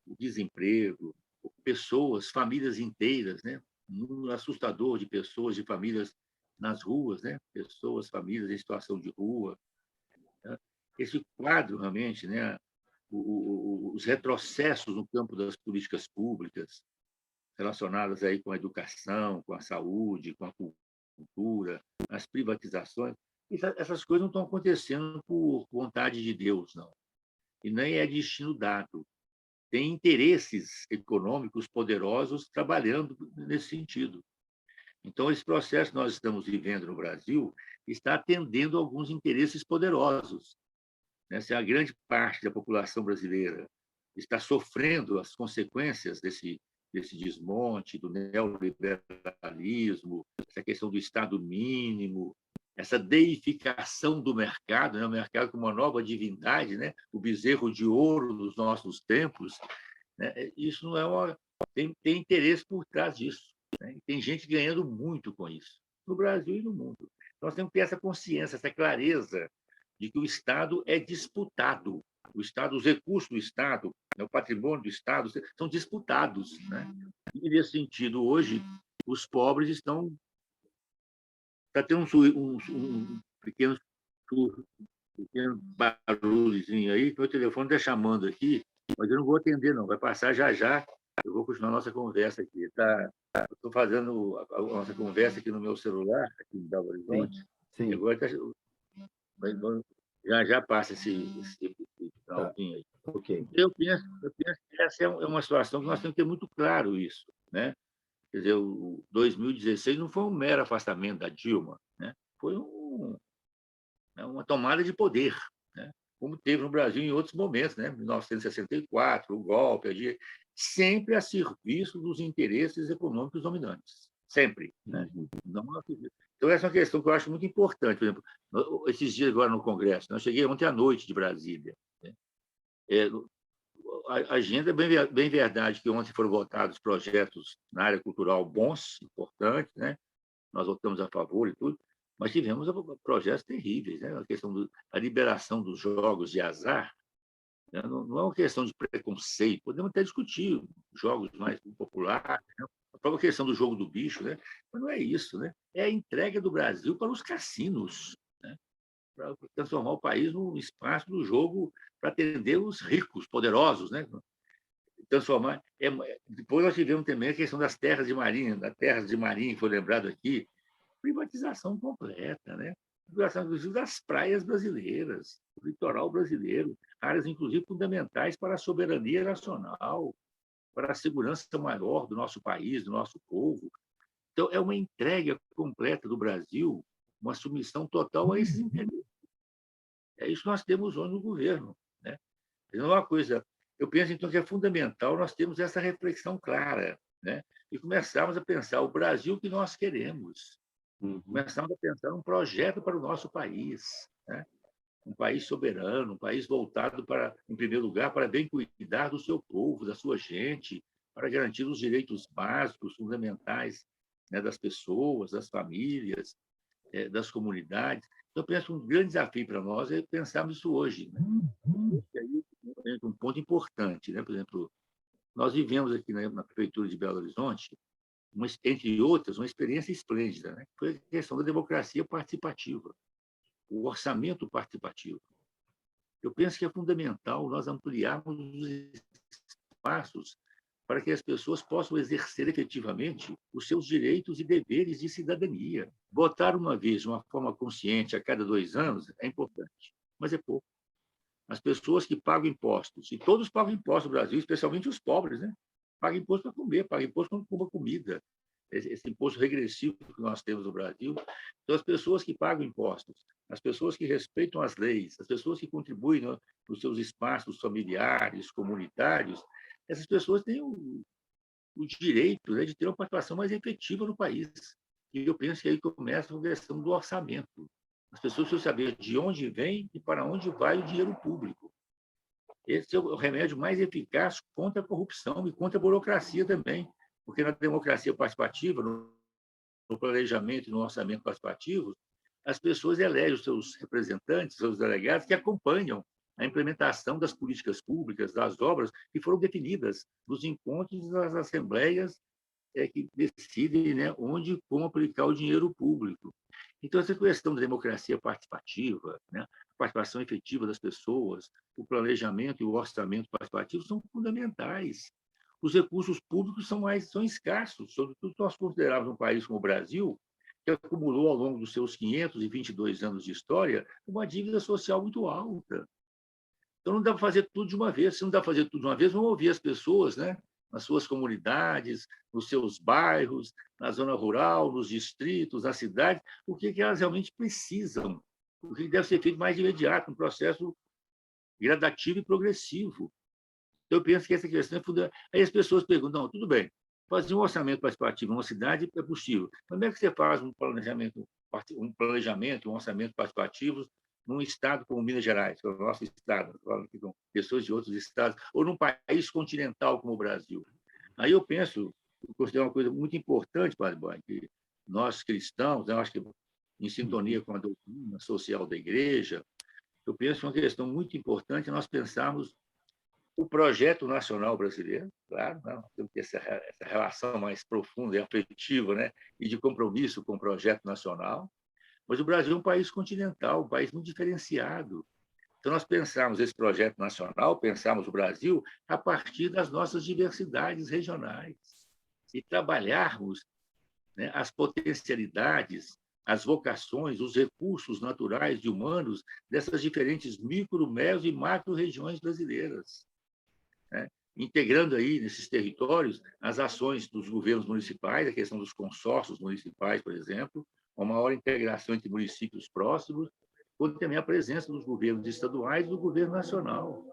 o desemprego, pessoas, famílias inteiras, né? Um número assustador de pessoas, de famílias nas ruas, né? Pessoas, famílias em situação de rua. Né? Esse quadro, realmente, né? Os retrocessos no campo das políticas públicas, relacionadas aí com a educação, com a saúde, com a cultura, as privatizações, essas coisas não estão acontecendo por vontade de Deus, não. E nem é destino dado. Tem interesses econômicos poderosos trabalhando nesse sentido. Então, esse processo que nós estamos vivendo no Brasil está atendendo a alguns interesses poderosos. Se a grande parte da população brasileira está sofrendo as consequências desse desmonte, do neoliberalismo, essa questão do Estado mínimo, essa deificação do mercado, né? O mercado como uma nova divindade, né? O bezerro de ouro dos nossos tempos, né? Isso não é tem interesse por trás disso, né? Tem gente ganhando muito com isso, no Brasil e no mundo. Nós temos que ter essa consciência, essa clareza de que o Estado é disputado. O Estado, os recursos do Estado, né? O patrimônio do Estado são disputados, né? E, nesse sentido, hoje, os pobres estão Está tendo um pequeno, pequeno barulhozinho aí, que meu telefone está chamando aqui, mas eu não vou atender, não. Vai passar já já. Eu vou continuar a nossa conversa aqui. Tá? Estou fazendo a nossa conversa aqui no meu celular, aqui em Belo Horizonte, Sim, e sim. agora já já passa esse Tá. finalzinho aí. Ok. Eu penso que essa é uma situação que nós temos que ter muito claro isso, né? Quer dizer, o 2016 não foi um mero afastamento da Dilma, né? Foi uma tomada de poder, né? Como teve no Brasil em outros momentos, né? 1964, o golpe, sempre a serviço dos interesses econômicos dominantes, sempre, né? Uhum. Não, então, essa é uma questão que eu acho muito importante. Por exemplo, esses dias agora no Congresso, eu cheguei ontem à noite de Brasília, né? A agenda, bem verdade, que ontem foram votados projetos na área cultural bons, importantes, né? Nós votamos a favor e tudo, mas tivemos projetos terríveis, né? A questão da liberação dos jogos de azar, né? Não é uma questão de preconceito, podemos até discutir jogos mais populares, né? A própria questão do jogo do bicho, né? Mas não é isso, né? É a entrega do Brasil para os cassinos, né? Para transformar o país num espaço do jogo para atender os ricos, poderosos, né? Transformar. Depois nós tivemos também a questão das terras de marinha, que foi lembrado aqui, privatização completa, né? Privatização, inclusive, das praias brasileiras, do litoral brasileiro, áreas, inclusive, fundamentais para a soberania nacional, para a segurança maior do nosso país, do nosso povo. Então, é uma entrega completa do Brasil, uma submissão total a esses interesses. É isso que nós temos hoje no governo, né? Não é uma coisa. Eu penso, então, que é fundamental nós termos essa reflexão clara, né? E começarmos a pensar o Brasil que nós queremos. Uhum. Começarmos a pensar um projeto para o nosso país, né? Um país soberano, um país voltado para, em primeiro lugar, para bem cuidar do seu povo, da sua gente, para garantir os direitos básicos, fundamentais, né, das pessoas, das famílias, das comunidades. Então, eu penso que um grande desafio para nós é pensarmos isso hoje, né? E aí, um ponto importante, né? Por exemplo, nós vivemos aqui na prefeitura de Belo Horizonte, entre outras, uma experiência esplêndida, né? Foi a questão da democracia participativa, o orçamento participativo. Eu penso que é fundamental nós ampliarmos os espaços para que as pessoas possam exercer efetivamente os seus direitos e deveres de cidadania. Votar uma vez, de uma forma consciente, a cada 2 anos, é importante, mas é pouco. As pessoas que pagam impostos, e todos pagam impostos no Brasil, especialmente os pobres, né? Pagam imposto para comer, pagam imposto quando compra comida. Esse imposto regressivo que nós temos no Brasil. Então, as pessoas que pagam impostos, as pessoas que respeitam as leis, as pessoas que contribuem nos seus espaços familiares, comunitários, essas pessoas têm o direito, né, de ter uma participação mais efetiva no país. E eu penso que aí começa a questão do orçamento. As pessoas precisam saber de onde vem e para onde vai o dinheiro público. Esse é o remédio mais eficaz contra a corrupção e contra a burocracia também, porque na democracia participativa, no planejamento e no orçamento participativo, as pessoas elegem os seus representantes, seus delegados, que acompanham a implementação das políticas públicas, das obras que foram definidas nos encontros das assembleias que decidem, né, onde e como aplicar o dinheiro público. Então, essa questão da democracia participativa, né, a participação efetiva das pessoas, o planejamento e o orçamento participativo são fundamentais. Os recursos públicos são escassos, sobretudo se nós considerarmos um país como o Brasil, que acumulou ao longo dos seus 522 anos de história uma dívida social muito alta. Então, não dá para fazer tudo de uma vez. Se não dá para fazer tudo de uma vez, vamos ouvir as pessoas, né? Nas suas comunidades, nos seus bairros, na zona rural, nos distritos, nas cidades, o que elas realmente precisam, o que deve ser feito mais de imediato, um processo gradativo e progressivo. Então, eu penso que essa questão é fundamental. Aí as pessoas perguntam, não, tudo bem, fazer um orçamento participativo numa cidade é possível. Como é que você faz um orçamento participativo num estado como Minas Gerais, que é o nosso estado, falando aqui com pessoas de outros estados, ou num país continental como o Brasil? Aí eu penso, eu considero uma coisa muito importante, Padre Boy, que nós cristãos, eu acho que em sintonia com a doutrina social da Igreja, eu penso que é uma questão muito importante nós pensarmos o projeto nacional brasileiro, claro, né? Temos que ter essa relação mais profunda e afetiva, né? E de compromisso com o projeto nacional, Mas o Brasil é um país continental, um país muito diferenciado. Então, nós pensamos esse projeto nacional, pensamos o Brasil a partir das nossas diversidades regionais e trabalharmos, né, as potencialidades, as vocações, os recursos naturais e humanos dessas diferentes micro, meso e macro-regiões brasileiras, né? Integrando aí nesses territórios as ações dos governos municipais, a questão dos consórcios municipais, por exemplo, uma maior integração entre municípios próximos, como também a presença dos governos estaduais e do governo nacional,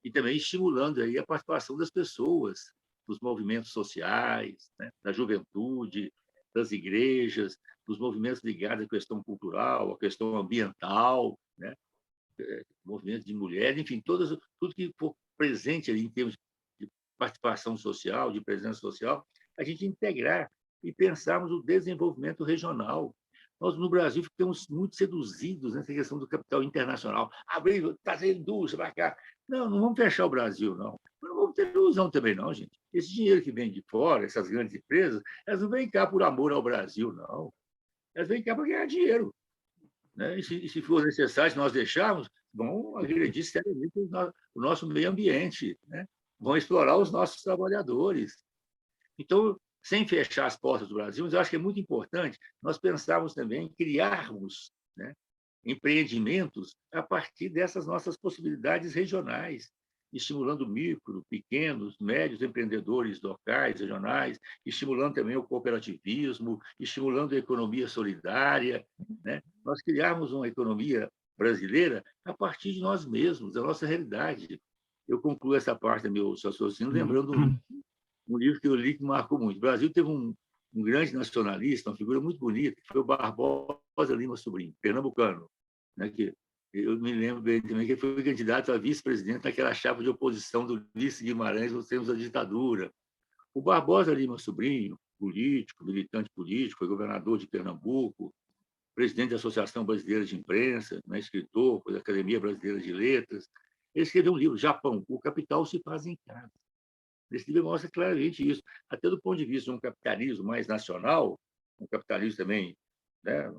e também estimulando aí a participação das pessoas, dos movimentos sociais, né, da juventude, das igrejas, dos movimentos ligados à questão cultural, à questão ambiental, né, movimentos de mulheres, enfim, tudo que for presente ali em termos de participação social, de presença social, a gente integrar e pensarmos o desenvolvimento regional. Nós, no Brasil, ficamos muito seduzidos nessa questão do capital internacional. Abrir, trazer indústria para cá. Não, não vamos fechar o Brasil, não. Mas não vamos ter ilusão também, não, gente. Esse dinheiro que vem de fora, essas grandes empresas, elas não vêm cá por amor ao Brasil, não. Elas vêm cá para ganhar dinheiro, né? Se for necessário, se nós deixarmos, vão agredir seriamente o nosso meio ambiente, né? Vão explorar os nossos trabalhadores. Então, sem fechar as portas do Brasil, mas eu acho que é muito importante nós pensarmos também em criarmos, né, empreendimentos a partir dessas nossas possibilidades regionais, estimulando micro, pequenos, médios empreendedores locais, regionais, estimulando também o cooperativismo, estimulando a economia solidária, né? Nós criarmos uma economia brasileira a partir de nós mesmos, da nossa realidade. Eu concluo essa parte do meu raciocínio lembrando um livro que eu li que marcou muito. O Brasil teve um grande nacionalista, uma figura muito bonita, que foi o Barbosa Lima Sobrinho, pernambucano, né, que eu me lembro bem também que ele foi candidato a vice-presidente naquela chapa de oposição do vice Guimarães nos tempos da ditadura. O Barbosa Lima Sobrinho, político, militante político, foi governador de Pernambuco, presidente da Associação Brasileira de Imprensa, né, escritor, foi da Academia Brasileira de Letras. Ele escreveu um livro, Japão, O Capital se faz em casa. Esse livro mostra claramente isso, até do ponto de vista de um capitalismo mais nacional, um capitalismo também, né,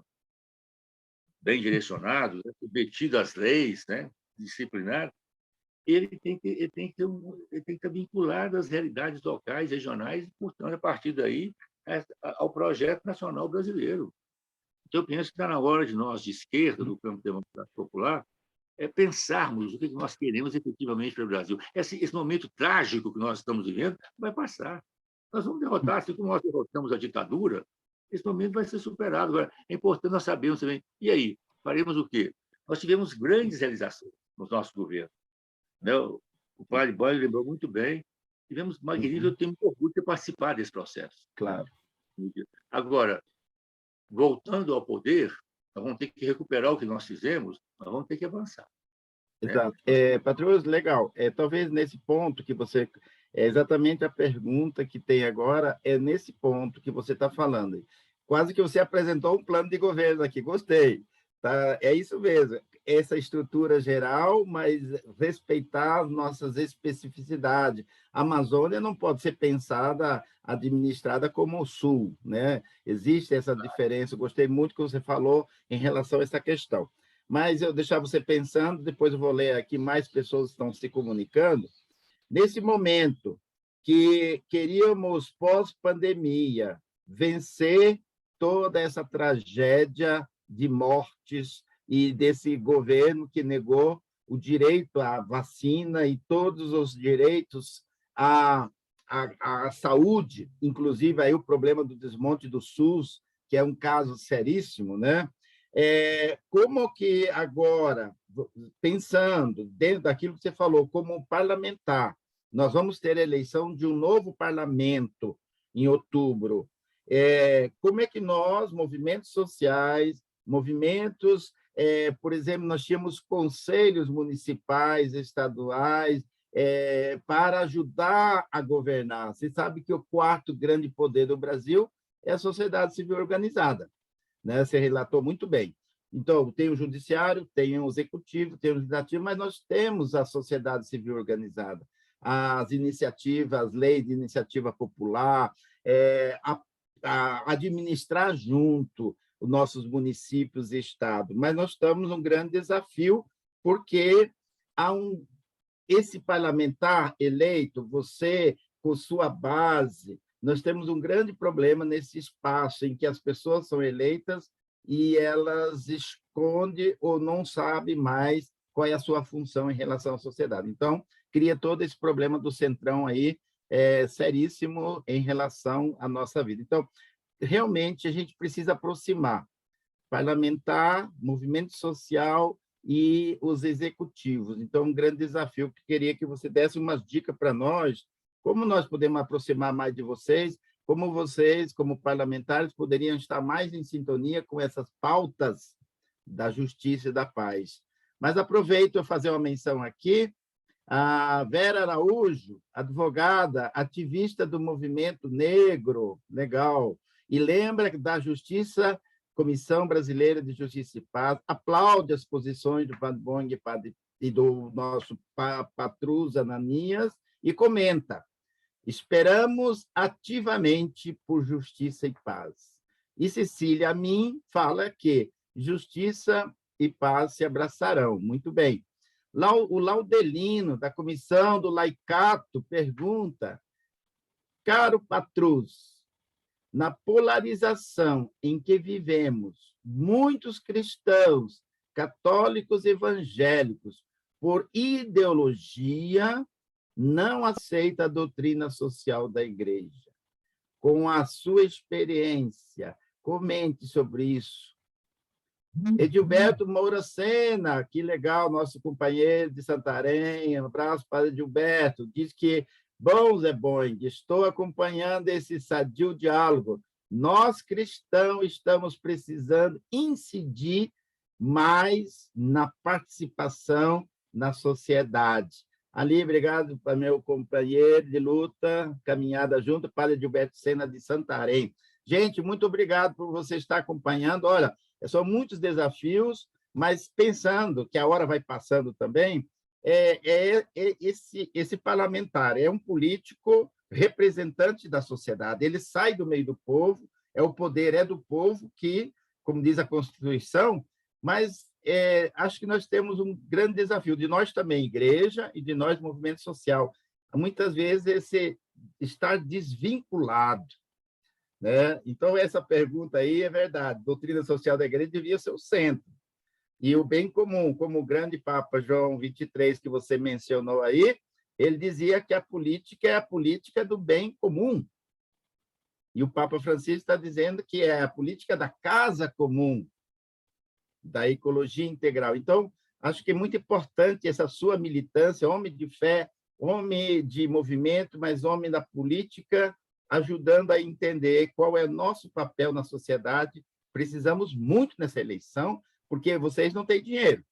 bem direcionado, né, submetido às leis, né, disciplinado, ele tem que estar vinculado às realidades locais, regionais, e, portanto, a partir daí, ao projeto nacional brasileiro. Então, eu penso que está na hora de nós, de esquerda, do campo democrático popular, pensarmos o que nós queremos efetivamente para o Brasil. Esse momento trágico que nós estamos vivendo vai passar. Nós vamos derrotar, assim como nós derrotamos a ditadura, esse momento vai ser superado. Agora, é importante nós sabermos também, e aí, faremos o quê? Nós tivemos grandes realizações no nosso governo, né? O Padre Boy lembrou muito bem, tivemos magníficos, eu tenho muito orgulho de ter participado desse processo. Claro. Agora, voltando ao poder, nós vamos ter que recuperar o que nós fizemos, nós vamos ter que avançar. Exato. Patrões, legal. Talvez nesse ponto que você... É exatamente a pergunta que tem agora, é nesse ponto que você está falando. Quase que você apresentou um plano de governo aqui, gostei. Tá? É isso mesmo, essa estrutura geral, mas respeitar as nossas especificidades. A Amazônia não pode ser pensada, administrada como o Sul, né? Existe essa diferença, gostei muito que você falou em relação a essa questão. Mas eu deixar você pensando, depois eu vou ler aqui, mais pessoas estão se comunicando. Nesse momento que queríamos, pós-pandemia, vencer toda essa tragédia de mortes e desse governo que negou o direito à vacina e todos os direitos à saúde, inclusive aí o problema do desmonte do SUS, que é um caso seríssimo, né? Como que agora, pensando dentro daquilo que você falou, como parlamentar, nós vamos ter a eleição de um novo parlamento em outubro. Como é que nós, movimentos sociais, movimentos, por exemplo, nós tínhamos conselhos municipais, estaduais, para ajudar a governar. Você sabe que o quarto grande poder do Brasil é a sociedade civil organizada, né? Você relatou muito bem. Então, tem o judiciário, tem o executivo, tem o legislativo, mas nós temos a sociedade civil organizada, as iniciativas, as leis de iniciativa popular, administrar junto, os nossos municípios e estado, mas nós estamos num grande desafio, porque há esse parlamentar eleito, você, com sua base, nós temos um grande problema nesse espaço em que as pessoas são eleitas e elas escondem ou não sabem mais qual é a sua função em relação à sociedade. Então, cria todo esse problema do centrão aí, seríssimo em relação à nossa vida. Então, realmente, a gente precisa aproximar parlamentar, movimento social e os executivos. Então, um grande desafio que queria que você desse umas dicas para nós, como nós podemos aproximar mais de vocês, como vocês, como parlamentares, poderiam estar mais em sintonia com essas pautas da justiça e da paz. Mas aproveito para fazer uma menção aqui, a Vera Araújo, advogada, ativista do movimento negro, legal, e lembra da Justiça, Comissão Brasileira de Justiça e Paz, aplaude as posições do Padre Bong e do nosso Patrus Ananias e comenta: esperamos ativamente por justiça e paz. E Cecília Amin fala que justiça e paz se abraçarão. Muito bem. O Laudelino, da Comissão do Laicato, pergunta: caro Patrus, na polarização em que vivemos, muitos cristãos, católicos evangélicos, por ideologia, não aceitam a doutrina social da Igreja. Com a sua experiência, comente sobre isso. Edilberto Moura Sena, que legal, nosso companheiro de Santarém, um abraço para Edilberto, diz que, bom, Zé Boing, estou acompanhando esse sadio diálogo. Nós, cristãos, estamos precisando incidir mais na participação na sociedade. Ali, obrigado para meu companheiro de luta, caminhada junto, Padre Edilberto Sena, de Santarém. Gente, muito obrigado por você estar acompanhando. Olha, são muitos desafios, mas pensando que a hora vai passando também, esse parlamentar é um político representante da sociedade, ele sai do meio do povo, o poder é do povo que, como diz a Constituição, mas acho que nós temos um grande desafio, de nós também, igreja, e de nós, movimento social. Muitas vezes, esse estar desvinculado, né? Então, essa pergunta aí é verdade. A doutrina social da igreja devia ser o centro. E o bem comum, como o grande Papa João XXIII, que você mencionou aí, ele dizia que a política é a política do bem comum. E o Papa Francisco está dizendo que é a política da casa comum, da ecologia integral. Então, acho que é muito importante essa sua militância, homem de fé, homem de movimento, mas homem da política, ajudando a entender qual é o nosso papel na sociedade. Precisamos muito nessa eleição, porque vocês não têm dinheiro,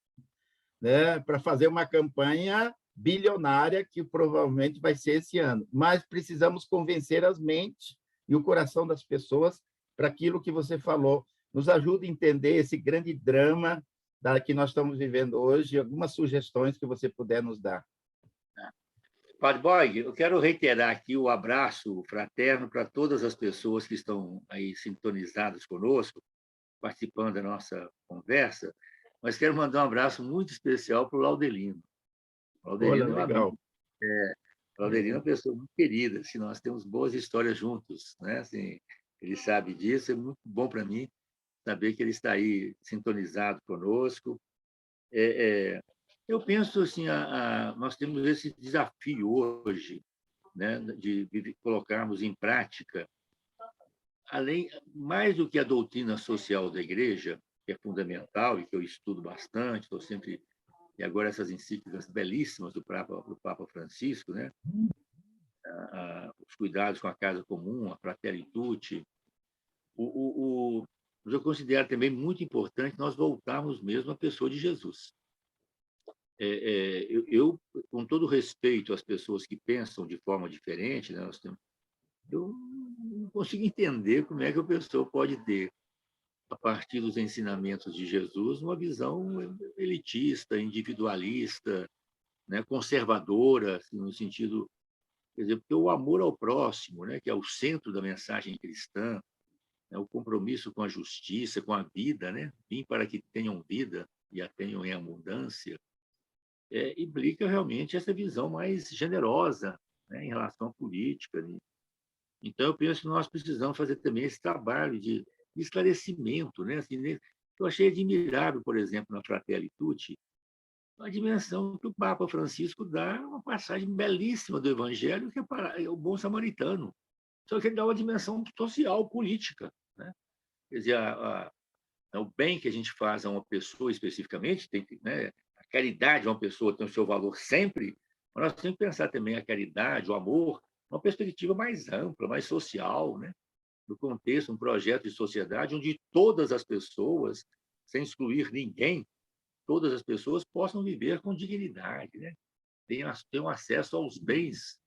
né, para fazer uma campanha bilionária, que provavelmente vai ser esse ano. Mas precisamos convencer as mentes e o coração das pessoas para aquilo que você falou. Nos ajuda a entender esse grande drama que nós estamos vivendo hoje, e algumas sugestões que você puder nos dar. Padre Boing, eu quero reiterar aqui o abraço fraterno para todas as pessoas que estão aí sintonizadas conosco, participando da nossa conversa, mas quero mandar um abraço muito especial para o Laudelino. Laudelino é legal. Laudelino é uma pessoa muito querida, assim, nós temos boas histórias juntos, né? Assim, ele sabe disso, é muito bom para mim saber que ele está aí sintonizado conosco. Eu penso assim, nós temos esse desafio hoje, né, de colocarmos em prática, mais do que a doutrina social da Igreja, que é fundamental e que eu estudo bastante, estou sempre, e agora essas encíclicas belíssimas do Papa Francisco, né, os cuidados com a casa comum, a Fratelli Tutti, eu considero também muito importante nós voltarmos mesmo à pessoa de Jesus. Eu, com todo respeito às pessoas que pensam de forma diferente, né, eu não consigo entender como é que a pessoa pode ter, a partir dos ensinamentos de Jesus, uma visão elitista, individualista, né, conservadora, assim, no sentido, quer dizer, porque o amor ao próximo, né, que é o centro da mensagem cristã, né? O compromisso com a justiça, com a vida, né? Vim para que tenham vida e a tenham em abundância, implica realmente essa visão mais generosa, né, em relação à política, né? Então, eu penso que nós precisamos fazer também esse trabalho de esclarecimento, né? Assim, né? Eu achei admirável, por exemplo, na Fratelli Tutti, a dimensão que o Papa Francisco dá, uma passagem belíssima do Evangelho, que é o bom samaritano. Só que ele dá uma dimensão social, política, né? Quer dizer, o bem que a gente faz a uma pessoa especificamente, né? A caridade a uma pessoa tem o seu valor sempre, mas nós temos que pensar também a caridade, o amor, uma perspectiva mais ampla, mais social, né? No contexto, um projeto de sociedade onde todas as pessoas, sem excluir ninguém, todas as pessoas possam viver com dignidade, né? Tenham acesso aos bens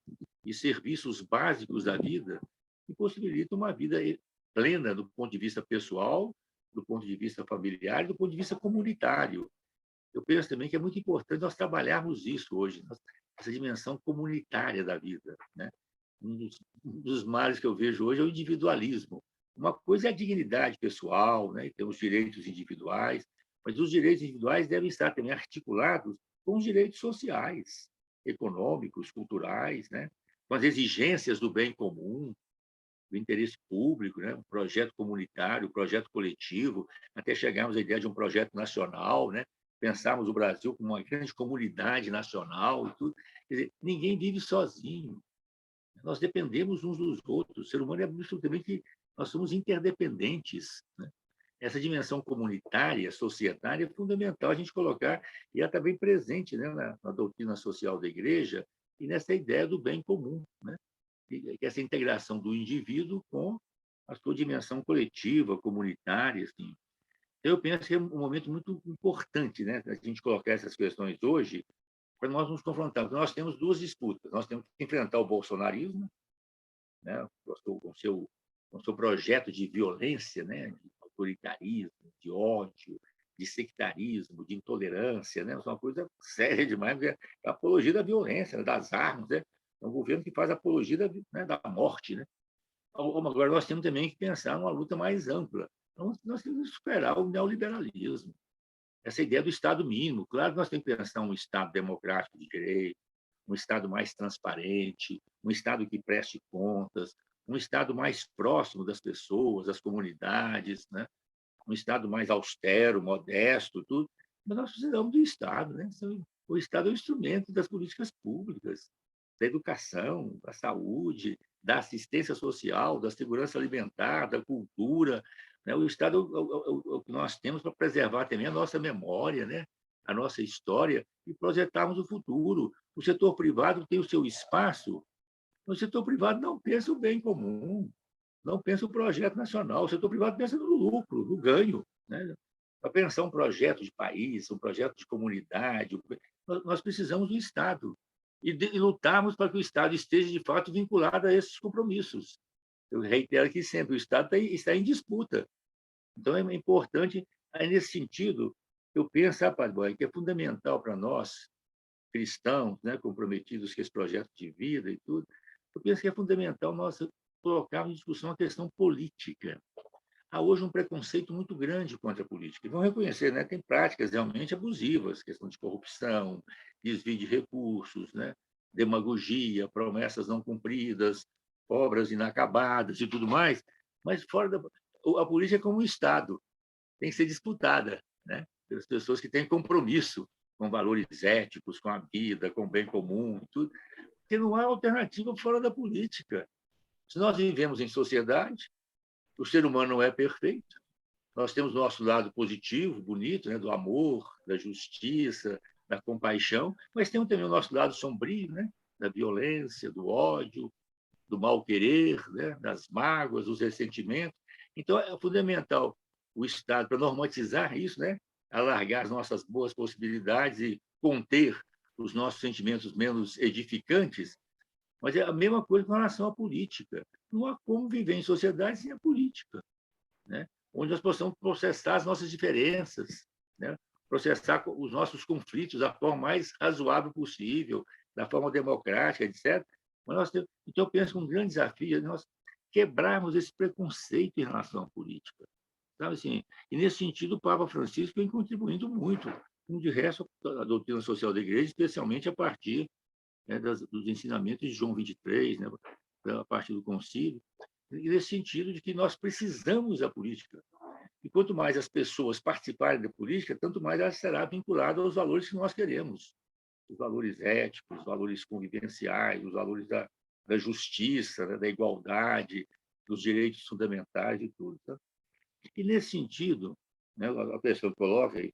e serviços básicos da vida que possibilitam uma vida plena do ponto de vista pessoal, do ponto de vista familiar e do ponto de vista comunitário. Eu penso também que é muito importante nós trabalharmos isso hoje, essa dimensão comunitária da vida, né? Um dos males que eu vejo hoje é o individualismo. Uma coisa é a dignidade pessoal, né? E tem os direitos individuais, mas os direitos individuais devem estar também articulados com os direitos sociais, econômicos, culturais, né? Com as exigências do bem comum, do interesse público, né? Um projeto comunitário, um projeto coletivo, até chegarmos à ideia de um projeto nacional, né? Pensarmos o Brasil como uma grande comunidade nacional e tudo. Quer dizer, ninguém vive sozinho. Nós dependemos uns dos outros. O ser humano é absolutamente... Nós somos interdependentes, né? Essa dimensão comunitária, societária, é fundamental a gente colocar, e ela está bem presente, né, na doutrina social da Igreja e nessa ideia do bem comum, né? E essa integração do indivíduo com a sua dimensão coletiva, comunitária. Assim. Eu penso que é um momento muito importante, né, a gente colocar essas questões hoje, para nós nos confrontarmos. Nós temos duas disputas. Nós temos que enfrentar o bolsonarismo, né, com seu projeto de violência, né, de autoritarismo, de ódio, de sectarismo, de intolerância, né? Isso é uma coisa séria demais, porque é a apologia da violência, né, das armas, né? É um governo que faz apologia né, da morte, né? Agora, nós temos também que pensar numa luta mais ampla. Então, nós temos que superar o neoliberalismo, essa ideia do Estado mínimo. Claro que nós temos que pensar um Estado democrático de direito, um Estado mais transparente, um Estado que preste contas, um Estado mais próximo das pessoas, das comunidades, né? Um Estado mais austero, modesto, tudo. Mas nós precisamos do Estado, né? O Estado é o instrumento das políticas públicas, da educação, da saúde, da assistência social, da segurança alimentar, da cultura, né? O Estado é o que nós temos para preservar também a nossa memória, né? A nossa história e projetarmos o futuro. O setor privado tem o seu espaço, o setor privado não pensa o bem comum, não pensa o projeto nacional, o setor privado pensa no lucro, no ganho, né? Para pensar um projeto de país, um projeto de comunidade, nós precisamos do Estado e lutarmos para que o Estado esteja, de fato, vinculado a esses compromissos. Eu reitero aqui sempre, o Estado está em disputa. Então, é importante, nesse sentido, eu penso, rapaz, que é fundamental para nós, cristãos, né, comprometidos com esse projeto de vida e tudo, eu penso que é fundamental nós colocarmos em discussão a questão política. Há hoje um preconceito muito grande contra a política. E vão reconhecer, né, tem práticas realmente abusivas, questão de corrupção, desvio de recursos, né, demagogia, promessas não cumpridas, obras inacabadas e tudo mais, mas a política é como um Estado, tem que ser disputada, né, pelas pessoas que têm compromisso com valores éticos, com a vida, com o bem comum, tudo, porque não há alternativa fora da política. Se nós vivemos em sociedade, o ser humano não é perfeito, nós temos nosso lado positivo, bonito, né, do amor, da justiça, da compaixão, mas temos também o nosso lado sombrio, né, da violência, do ódio, do mal-querer, né, das mágoas, dos ressentimentos. Então, é fundamental o Estado, para normatizar isso, né, alargar as nossas boas possibilidades e conter os nossos sentimentos menos edificantes, mas é a mesma coisa com relação à política. Não há como viver em sociedade sem a política, né? Onde nós possamos processar as nossas diferenças, né? Processar os nossos conflitos da forma mais razoável possível, da forma democrática, etc. Mas então, eu penso que um grande desafio é nós quebrarmos esse preconceito em relação à política. Sabe assim? E, nesse sentido, o Papa Francisco vem contribuindo muito, como de resto, a doutrina social da Igreja, especialmente a partir, né, dos ensinamentos de João 23, né, a partir do concílio, e nesse sentido de que nós precisamos da política. E quanto mais as pessoas participarem da política, tanto mais ela será vinculada aos valores que nós queremos. Os valores éticos, os valores convivenciais, os valores da justiça, né, da igualdade, dos direitos fundamentais e tudo. Tá? E, nesse sentido, né, a questão que coloca aí,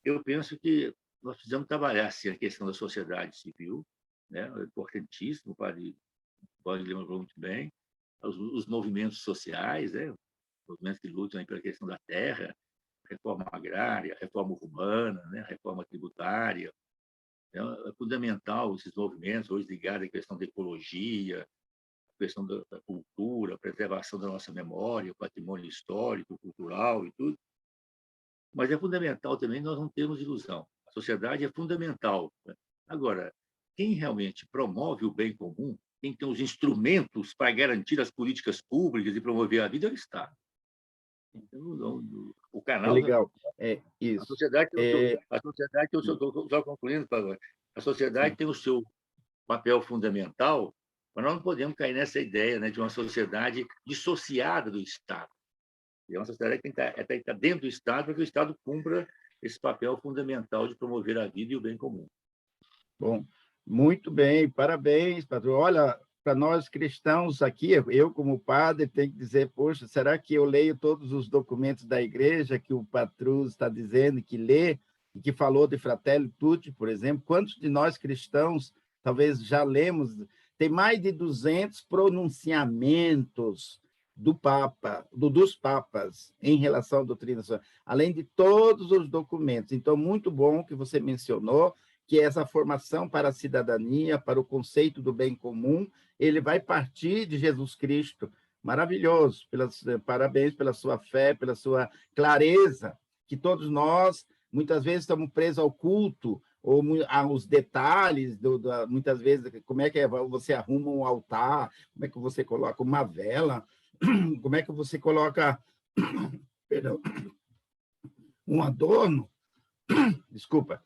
eu penso que nós precisamos trabalhar assim, a questão da sociedade civil, né, é importantíssimo, o padre lembrou muito bem, os movimentos sociais, né, movimentos que lutam pela questão da terra, reforma agrária, reforma urbana, né, reforma tributária. É fundamental esses movimentos, hoje ligados à questão da ecologia, a questão da cultura, a preservação da nossa memória, o patrimônio histórico, cultural e tudo. Mas é fundamental também nós não termos ilusão. A sociedade é fundamental. Agora, quem realmente promove o bem comum, quem tem os instrumentos para garantir as políticas públicas e promover a vida é o Estado. Então, o É canal... legal. É A isso. sociedade tem o seu... Só concluindo, a sociedade tem o seu papel fundamental, mas nós não podemos cair nessa ideia, né, de uma sociedade dissociada do Estado. É uma sociedade que tem que estar dentro do Estado para que o Estado cumpra esse papel fundamental de promover a vida e o bem comum. Bom, muito bem, parabéns, padre. Olha, para nós cristãos aqui, eu como padre tenho que dizer, poxa, será que eu leio todos os documentos da igreja que o Patrus está dizendo que lê, e que falou de Fratelli Tutti, por exemplo? Quantos de nós cristãos talvez já lemos? Tem mais de 200 pronunciamentos do Papa, dos Papas em relação à doutrina social, além de todos os documentos. Então, muito bom que você mencionou que essa formação para a cidadania, para o conceito do bem comum, ele vai partir de Jesus Cristo. Maravilhoso. Parabéns pela sua fé, pela sua clareza, que todos nós, muitas vezes, estamos presos ao culto, ou aos detalhes, muitas vezes, como é que você arruma um altar, como é que você coloca uma vela, como é que você coloca perdão, um adorno, desculpa,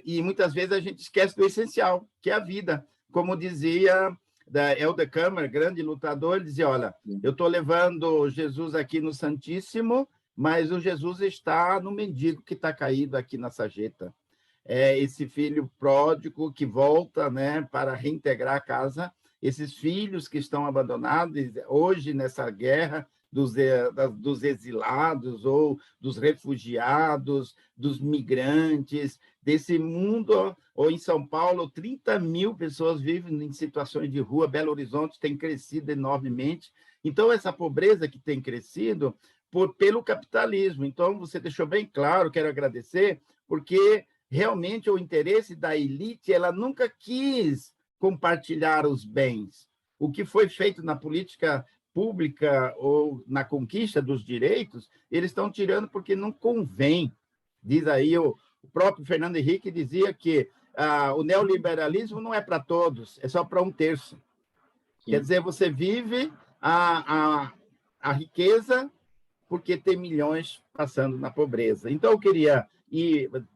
e muitas vezes a gente esquece do essencial, que é a vida. Como dizia da Helder Câmara, grande lutador, ele dizia, olha, eu estou levando Jesus aqui no Santíssimo, mas o Jesus está no mendigo que está caído aqui na sarjeta. É esse filho pródigo que volta, né, para reintegrar a casa, esses filhos que estão abandonados hoje nessa guerra, dos exilados ou dos refugiados, dos migrantes, desse mundo, ou em São Paulo, 30 mil pessoas vivem em situações de rua, Belo Horizonte tem crescido enormemente. Então, essa pobreza que tem crescido pelo capitalismo. Então, você deixou bem claro, quero agradecer, porque realmente o interesse da elite, ela nunca quis compartilhar os bens. O que foi feito na política pública ou na conquista dos direitos, eles estão tirando porque não convém. Diz aí o próprio Fernando Henrique dizia que o neoliberalismo não é para todos, é só para um terço. Sim. Quer dizer, você vive a riqueza porque tem milhões passando na pobreza. Então, eu queria,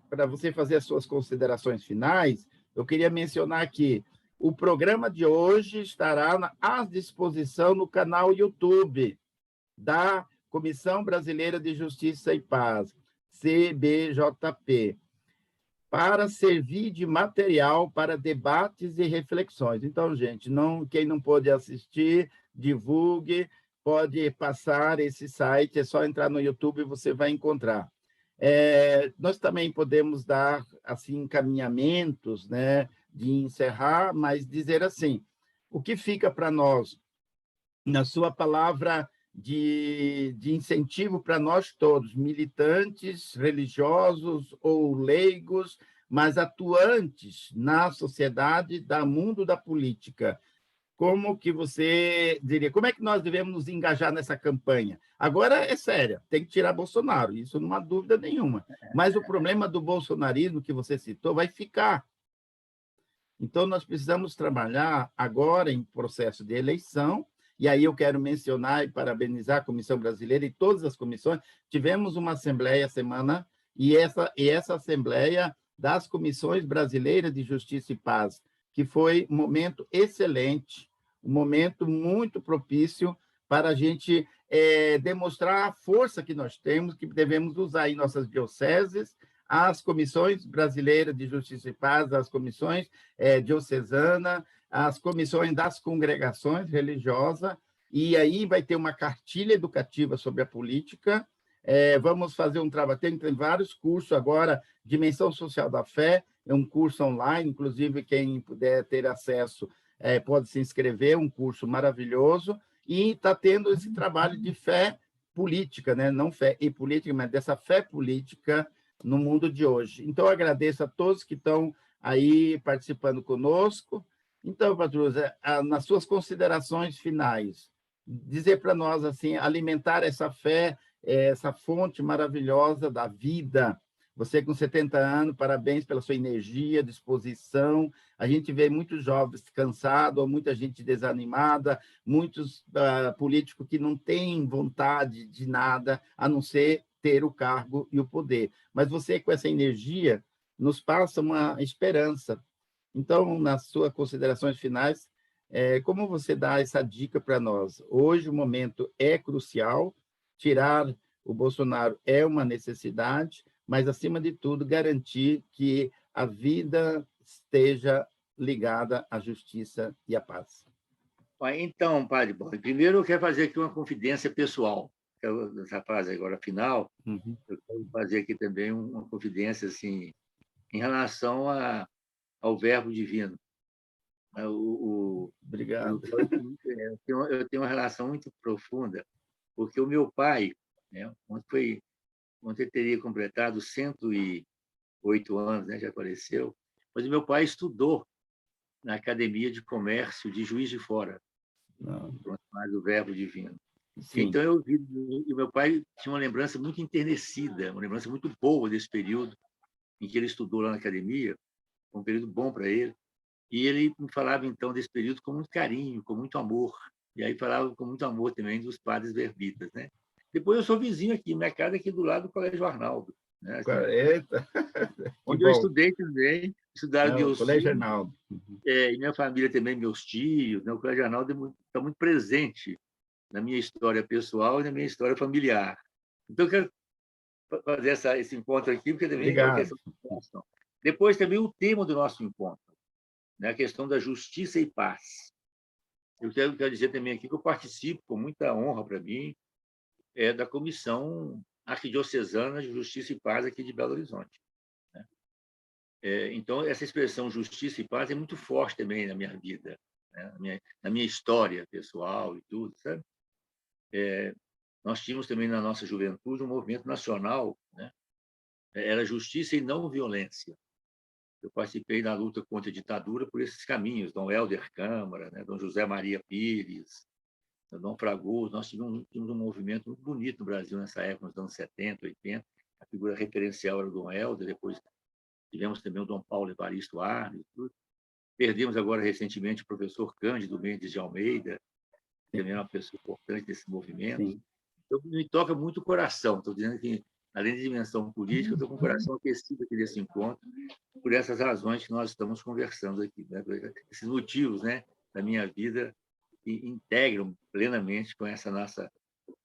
para você fazer as suas considerações finais, eu queria mencionar que o programa de hoje estará à disposição no canal YouTube da Comissão Brasileira de Justiça e Paz, CBJP, para servir de material para debates e reflexões. Então, gente, quem não pôde assistir, divulgue, pode passar esse site, é só entrar no YouTube e você vai encontrar. Nós também podemos dar assim encaminhamentos, né, de encerrar, mas dizer assim, o que fica para nós, na sua palavra de incentivo para nós todos, militantes, religiosos ou leigos, mas atuantes na sociedade, do mundo da política. Como que você diria? Como é que nós devemos nos engajar nessa campanha? Agora é séria, tem que tirar Bolsonaro, isso não há dúvida nenhuma. Mas o problema do bolsonarismo que você citou vai ficar. Então, nós precisamos trabalhar agora em processo de eleição E aí eu quero mencionar e parabenizar a Comissão Brasileira e todas as comissões. Tivemos uma assembleia semana, e essa assembleia das Comissões Brasileiras de Justiça e Paz, que foi um momento excelente, um momento muito propício para a gente demonstrar a força que nós temos, que devemos usar em nossas dioceses, as comissões brasileiras de Justiça e Paz, as comissões diocesanas, as comissões das congregações religiosas, e aí vai ter uma cartilha educativa sobre a política. Vamos fazer um trabalho, tem vários cursos agora, Dimensão Social da Fé, é um curso online, inclusive quem puder ter acesso pode se inscrever, um curso maravilhoso, e está tendo esse trabalho de fé política, né? Não fé e política, mas dessa fé política no mundo de hoje. Então, eu agradeço a todos que estão aí participando conosco. Então, Patrícia, nas suas considerações finais, dizer para nós, assim, alimentar essa fé, essa fonte maravilhosa da vida. Você com 70 anos, parabéns pela sua energia, disposição. A gente vê muitos jovens cansados, muita gente desanimada, muitos políticos que não têm vontade de nada, a não ser ter o cargo e o poder. Mas você, com essa energia, nos passa uma esperança. Então, nas suas considerações finais, como você dá essa dica para nós? Hoje o momento é crucial, tirar o Bolsonaro é uma necessidade, mas, acima de tudo, garantir que a vida esteja ligada à justiça e à paz. Então, padre, bom, primeiro eu quero fazer aqui uma confidência pessoal. Nessa fase agora final, eu quero fazer aqui também uma confidência assim, em relação ao Verbo Divino. Obrigado. Eu tenho uma relação muito profunda, porque o meu pai, né, ontem ele teria completado 108 anos, né, já faleceu, mas o meu pai estudou na Academia de Comércio de Juiz de Fora, mais o Verbo Divino. Sim. Então, eu vi, e meu pai tinha uma lembrança muito enternecida, uma lembrança muito boa desse período em que ele estudou lá na academia, um período bom para ele, e ele me falava, então, desse período com muito carinho, com muito amor, e aí falava com muito amor também dos padres verbitas, né? Depois eu sou vizinho aqui, minha casa é aqui do lado do Colégio Arnaldo, né? Assim, eita! Onde eu estudei também, estudaram meus Colégio filhos, Arnaldo. e minha família também, meus tios, né? O Colégio Arnaldo está muito presente na minha história pessoal e na minha história familiar. Então, eu quero fazer esse encontro aqui, porque também é uma questão de coração. Depois, também, o tema do nosso encontro, né? A questão da justiça e paz. Eu quero dizer também aqui que eu participo, com muita honra para mim, da Comissão Arquidiocesana de Justiça e Paz aqui de Belo Horizonte. Né? Então, essa expressão justiça e paz é muito forte também na minha vida, né? Na minha história pessoal e tudo, sabe? Nós tínhamos também na nossa juventude um movimento nacional, né? Era justiça e não violência. Eu participei da luta contra a ditadura por esses caminhos, Dom Helder Câmara, né? Dom José Maria Pires, Dom Fragoso. Nós tínhamos um movimento muito bonito no Brasil nessa época, nos anos 70, 80. A figura referencial era o Dom Helder, depois tivemos também o Dom Paulo Evaristo Arnes. Perdemos agora recentemente o professor Cândido Mendes de Almeida, que também é uma pessoa importante desse movimento. Sim. Então, me toca muito o coração. Estou dizendo que, além de dimensão política, eu estou com o coração aquecido aqui nesse encontro, por essas razões que nós estamos conversando aqui, né? Esses motivos, né, da minha vida que integram plenamente com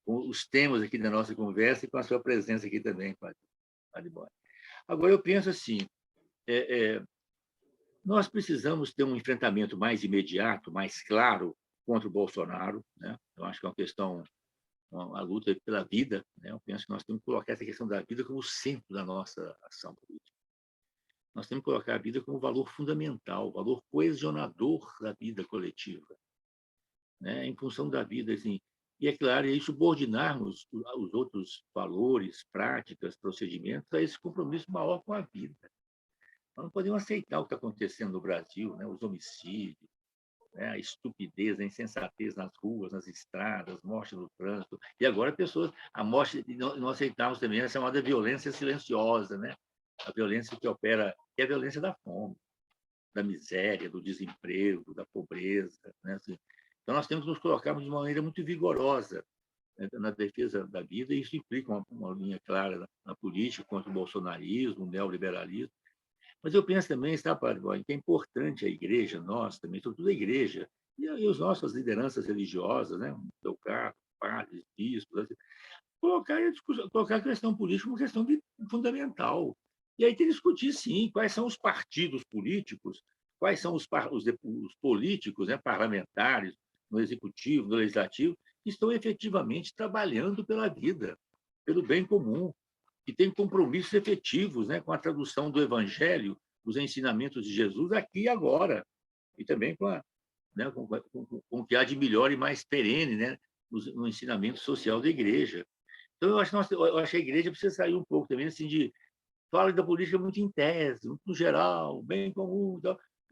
com os temas aqui da nossa conversa e com a sua presença aqui também, Padre Boy. Agora, eu penso assim, nós precisamos ter um enfrentamento mais imediato, mais claro contra o Bolsonaro, né? Eu acho que é uma questão, a luta pela vida, né? Eu penso que nós temos que colocar essa questão da vida como centro da nossa ação política. Nós temos que colocar a vida como valor fundamental, valor coesionador da vida coletiva, né? Em função da vida, assim. E, é claro, e subordinarmos os outros valores, práticas, procedimentos a esse compromisso maior com a vida. Nós não podemos aceitar o que está acontecendo no Brasil, né? Os homicídios, né? A estupidez, a insensatez nas ruas, nas estradas, morte no trânsito. E agora a morte, não aceitamos também a chamada violência silenciosa, né? A violência que opera, que é a violência da fome, da miséria, do desemprego, da pobreza, né? Assim, Então, nós temos que nos colocarmos de uma maneira muito vigorosa, né, na defesa da vida, e isso implica uma linha clara na política contra o bolsonarismo, o neoliberalismo. Mas eu penso também, sabe, Padre Boy, que é importante a igreja, nós também, sobretudo a igreja, e as nossas lideranças religiosas, né, o seu cargo, padres, bispos, assim, colocar a questão política como questão fundamental. E aí tem que discutir, sim, quais são os partidos políticos, quais são os políticos, né, parlamentares, no executivo, no legislativo, que estão efetivamente trabalhando pela vida, pelo bem comum, que têm compromissos efetivos, né, com a tradução do Evangelho, dos ensinamentos de Jesus aqui e agora, e também né, com o que há de melhor e mais perene, né, no ensinamento social da igreja. Então, eu acho que a igreja precisa sair um pouco também assim, de fala da política muito em tese, muito no geral, bem comum.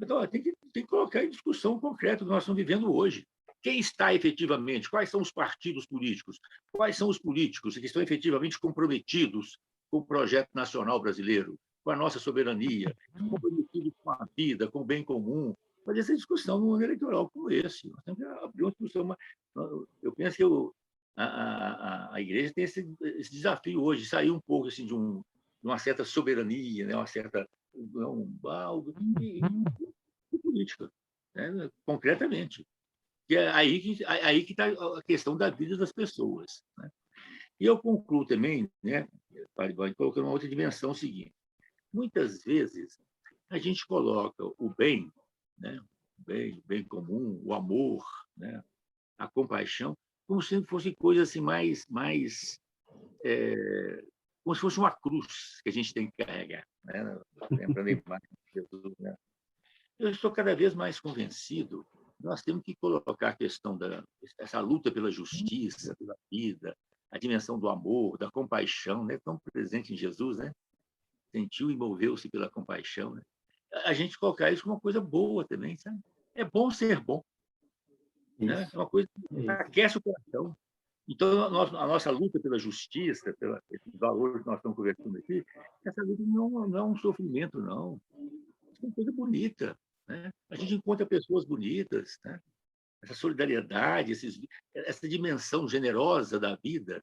Então, tem que colocar em discussão concreta o que nós estamos vivendo hoje. Quem está efetivamente? Quais são os partidos políticos? Quais são os políticos que estão efetivamente comprometidos com o projeto nacional brasileiro, com a nossa soberania, comprometidos com a vida, com o bem comum? Fazer essa discussão no ano eleitoral como esse. Nós temos que abrir uma discussão. Eu penso que a igreja tem esse desafio hoje, sair um pouco assim, de uma certa soberania, né? Uma certa algo de política, né? Concretamente. Que é aí que está a questão da vida das pessoas. Né? E eu concluo também, né, colocando uma outra dimensão seguinte. Muitas vezes, a gente coloca o bem, né, o bem comum, o amor, né, a compaixão, como se fossem coisas assim, como se fosse uma cruz que a gente tem que carregar. Né? Lembrando a imagem de Jesus, né? Eu estou cada vez mais convencido. Nós temos que colocar a questão dessa luta pela justiça, pela vida, a dimensão do amor, da compaixão, né? Tão presente em Jesus, né? Sentiu e moveu-se pela compaixão. Né? A gente colocar isso como uma coisa boa também, sabe? É bom ser bom, né? É uma coisa que aquece o coração. Então, a nossa luta pela justiça, esses valores que nós estamos conversando aqui, essa luta não é um sofrimento, não. É uma coisa bonita. Né? A gente encontra pessoas bonitas, né? Essa solidariedade, essa dimensão generosa da vida,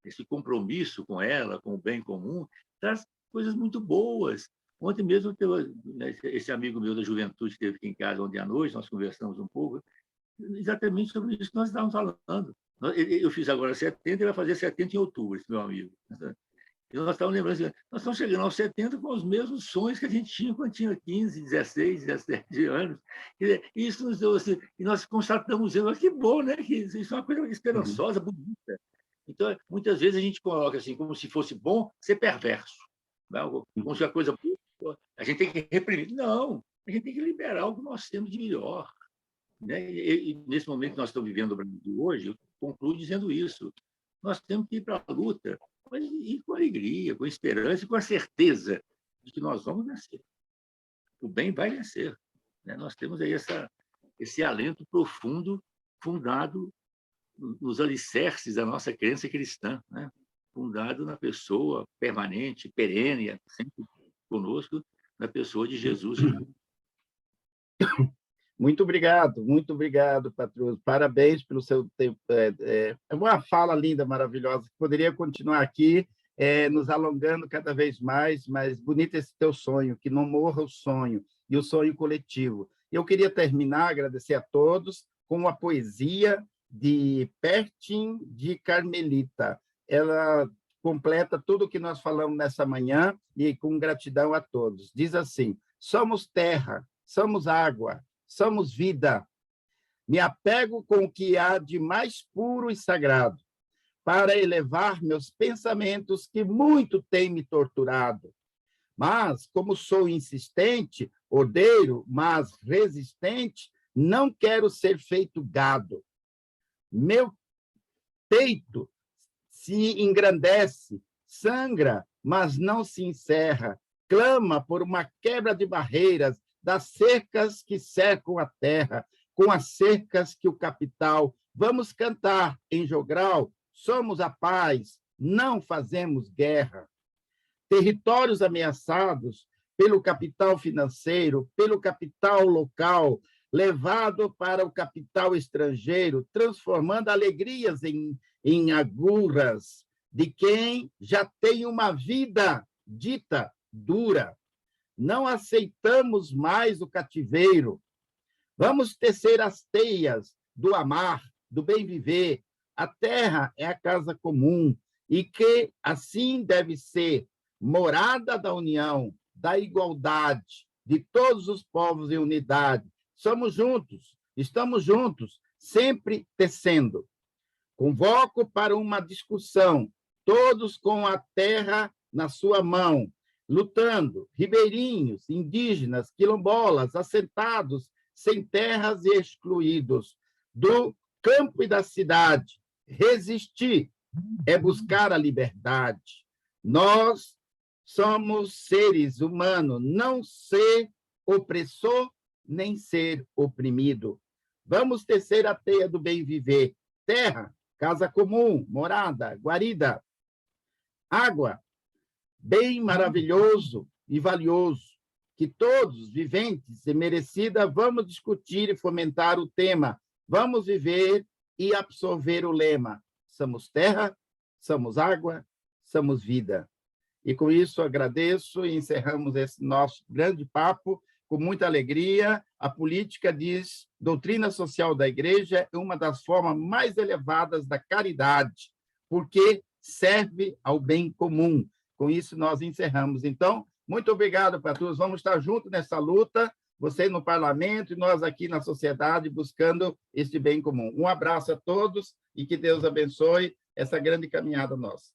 esse compromisso com ela, com o bem comum, traz coisas muito boas. Ontem mesmo, esse amigo meu da juventude esteve aqui em casa ontem à noite, nós conversamos um pouco, exatamente sobre isso que nós estávamos falando. Eu fiz agora 70, ele vai fazer 70 em outubro, esse meu amigo. E nós estávamos lembrando assim, nós estamos chegando aos 70 com os mesmos sonhos que a gente tinha quando tinha 15, 16, 17 anos. E isso nos deu assim, e nós constatamos, que bom, né? Que isso é uma coisa esperançosa, bonita. Então, muitas vezes a gente coloca assim, como se fosse bom ser perverso. Né? Como se a coisa boa, a gente tem que reprimir. Não, a gente tem que liberar o que nós temos de melhor. Né? E nesse momento que nós estamos vivendo no Brasil hoje, eu concluo dizendo isso. Nós temos que ir para a luta, mas ir com alegria, com esperança e com a certeza de que nós vamos vencer. O bem vai vencer. Né? Nós temos aí esse alento profundo, fundado nos alicerces da nossa crença cristã, né? Fundado na pessoa permanente, perene, sempre conosco, na pessoa de Jesus. Muito obrigado, Patroso. Parabéns pelo seu tempo. É uma fala linda, maravilhosa. Poderia continuar aqui, nos alongando cada vez mais, mas bonito esse teu sonho, que não morra o sonho, e o sonho coletivo. Eu queria terminar, agradecer a todos, com uma poesia de Pertin de Carmelita. Ela completa tudo o que nós falamos nessa manhã, e com gratidão a todos. Diz assim: somos terra, somos água, somos vida. Me apego com o que há de mais puro e sagrado, para elevar meus pensamentos que muito têm me torturado. Mas, como sou insistente, ordeiro, mas resistente, não quero ser feito gado. Meu peito se engrandece, sangra, mas não se encerra, clama por uma quebra de barreiras, das cercas que cercam a terra, com as cercas que o capital. Vamos cantar em jogral, somos a paz, não fazemos guerra. Territórios ameaçados pelo capital financeiro, pelo capital local, levado para o capital estrangeiro, transformando alegrias em agruras de quem já tem uma vida dita dura. Não aceitamos mais o cativeiro. Vamos tecer as teias do amar, do bem viver. A terra é a casa comum e que assim deve ser, morada da união, da igualdade, de todos os povos em unidade. Somos juntos, estamos juntos, sempre tecendo. Convoco para uma discussão, todos com a terra na sua mão, lutando, ribeirinhos, indígenas, quilombolas, assentados, sem terras e excluídos, do campo e da cidade. Resistir é buscar a liberdade. Nós somos seres humanos, não ser opressor, nem ser oprimido. Vamos tecer a teia do bem viver. Terra, casa comum, morada, guarida. Água, bem maravilhoso e valioso, que todos, viventes e merecida, vamos discutir e fomentar o tema. Vamos viver e absorver o lema. Somos terra, somos água, somos vida. E com isso agradeço e encerramos esse nosso grande papo com muita alegria. A política diz, doutrina social da Igreja é uma das formas mais elevadas da caridade, porque serve ao bem comum. Com isso nós encerramos. Então, muito obrigado para todos. Vamos estar juntos nessa luta, você no parlamento e nós aqui na sociedade buscando este bem comum. Um abraço a todos e que Deus abençoe essa grande caminhada nossa.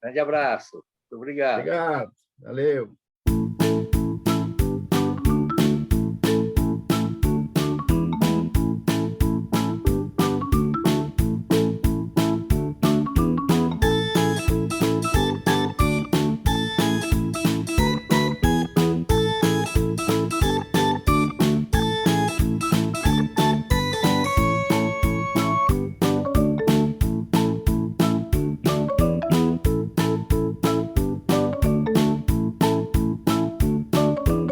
Grande abraço. Muito obrigado. Obrigado. Valeu.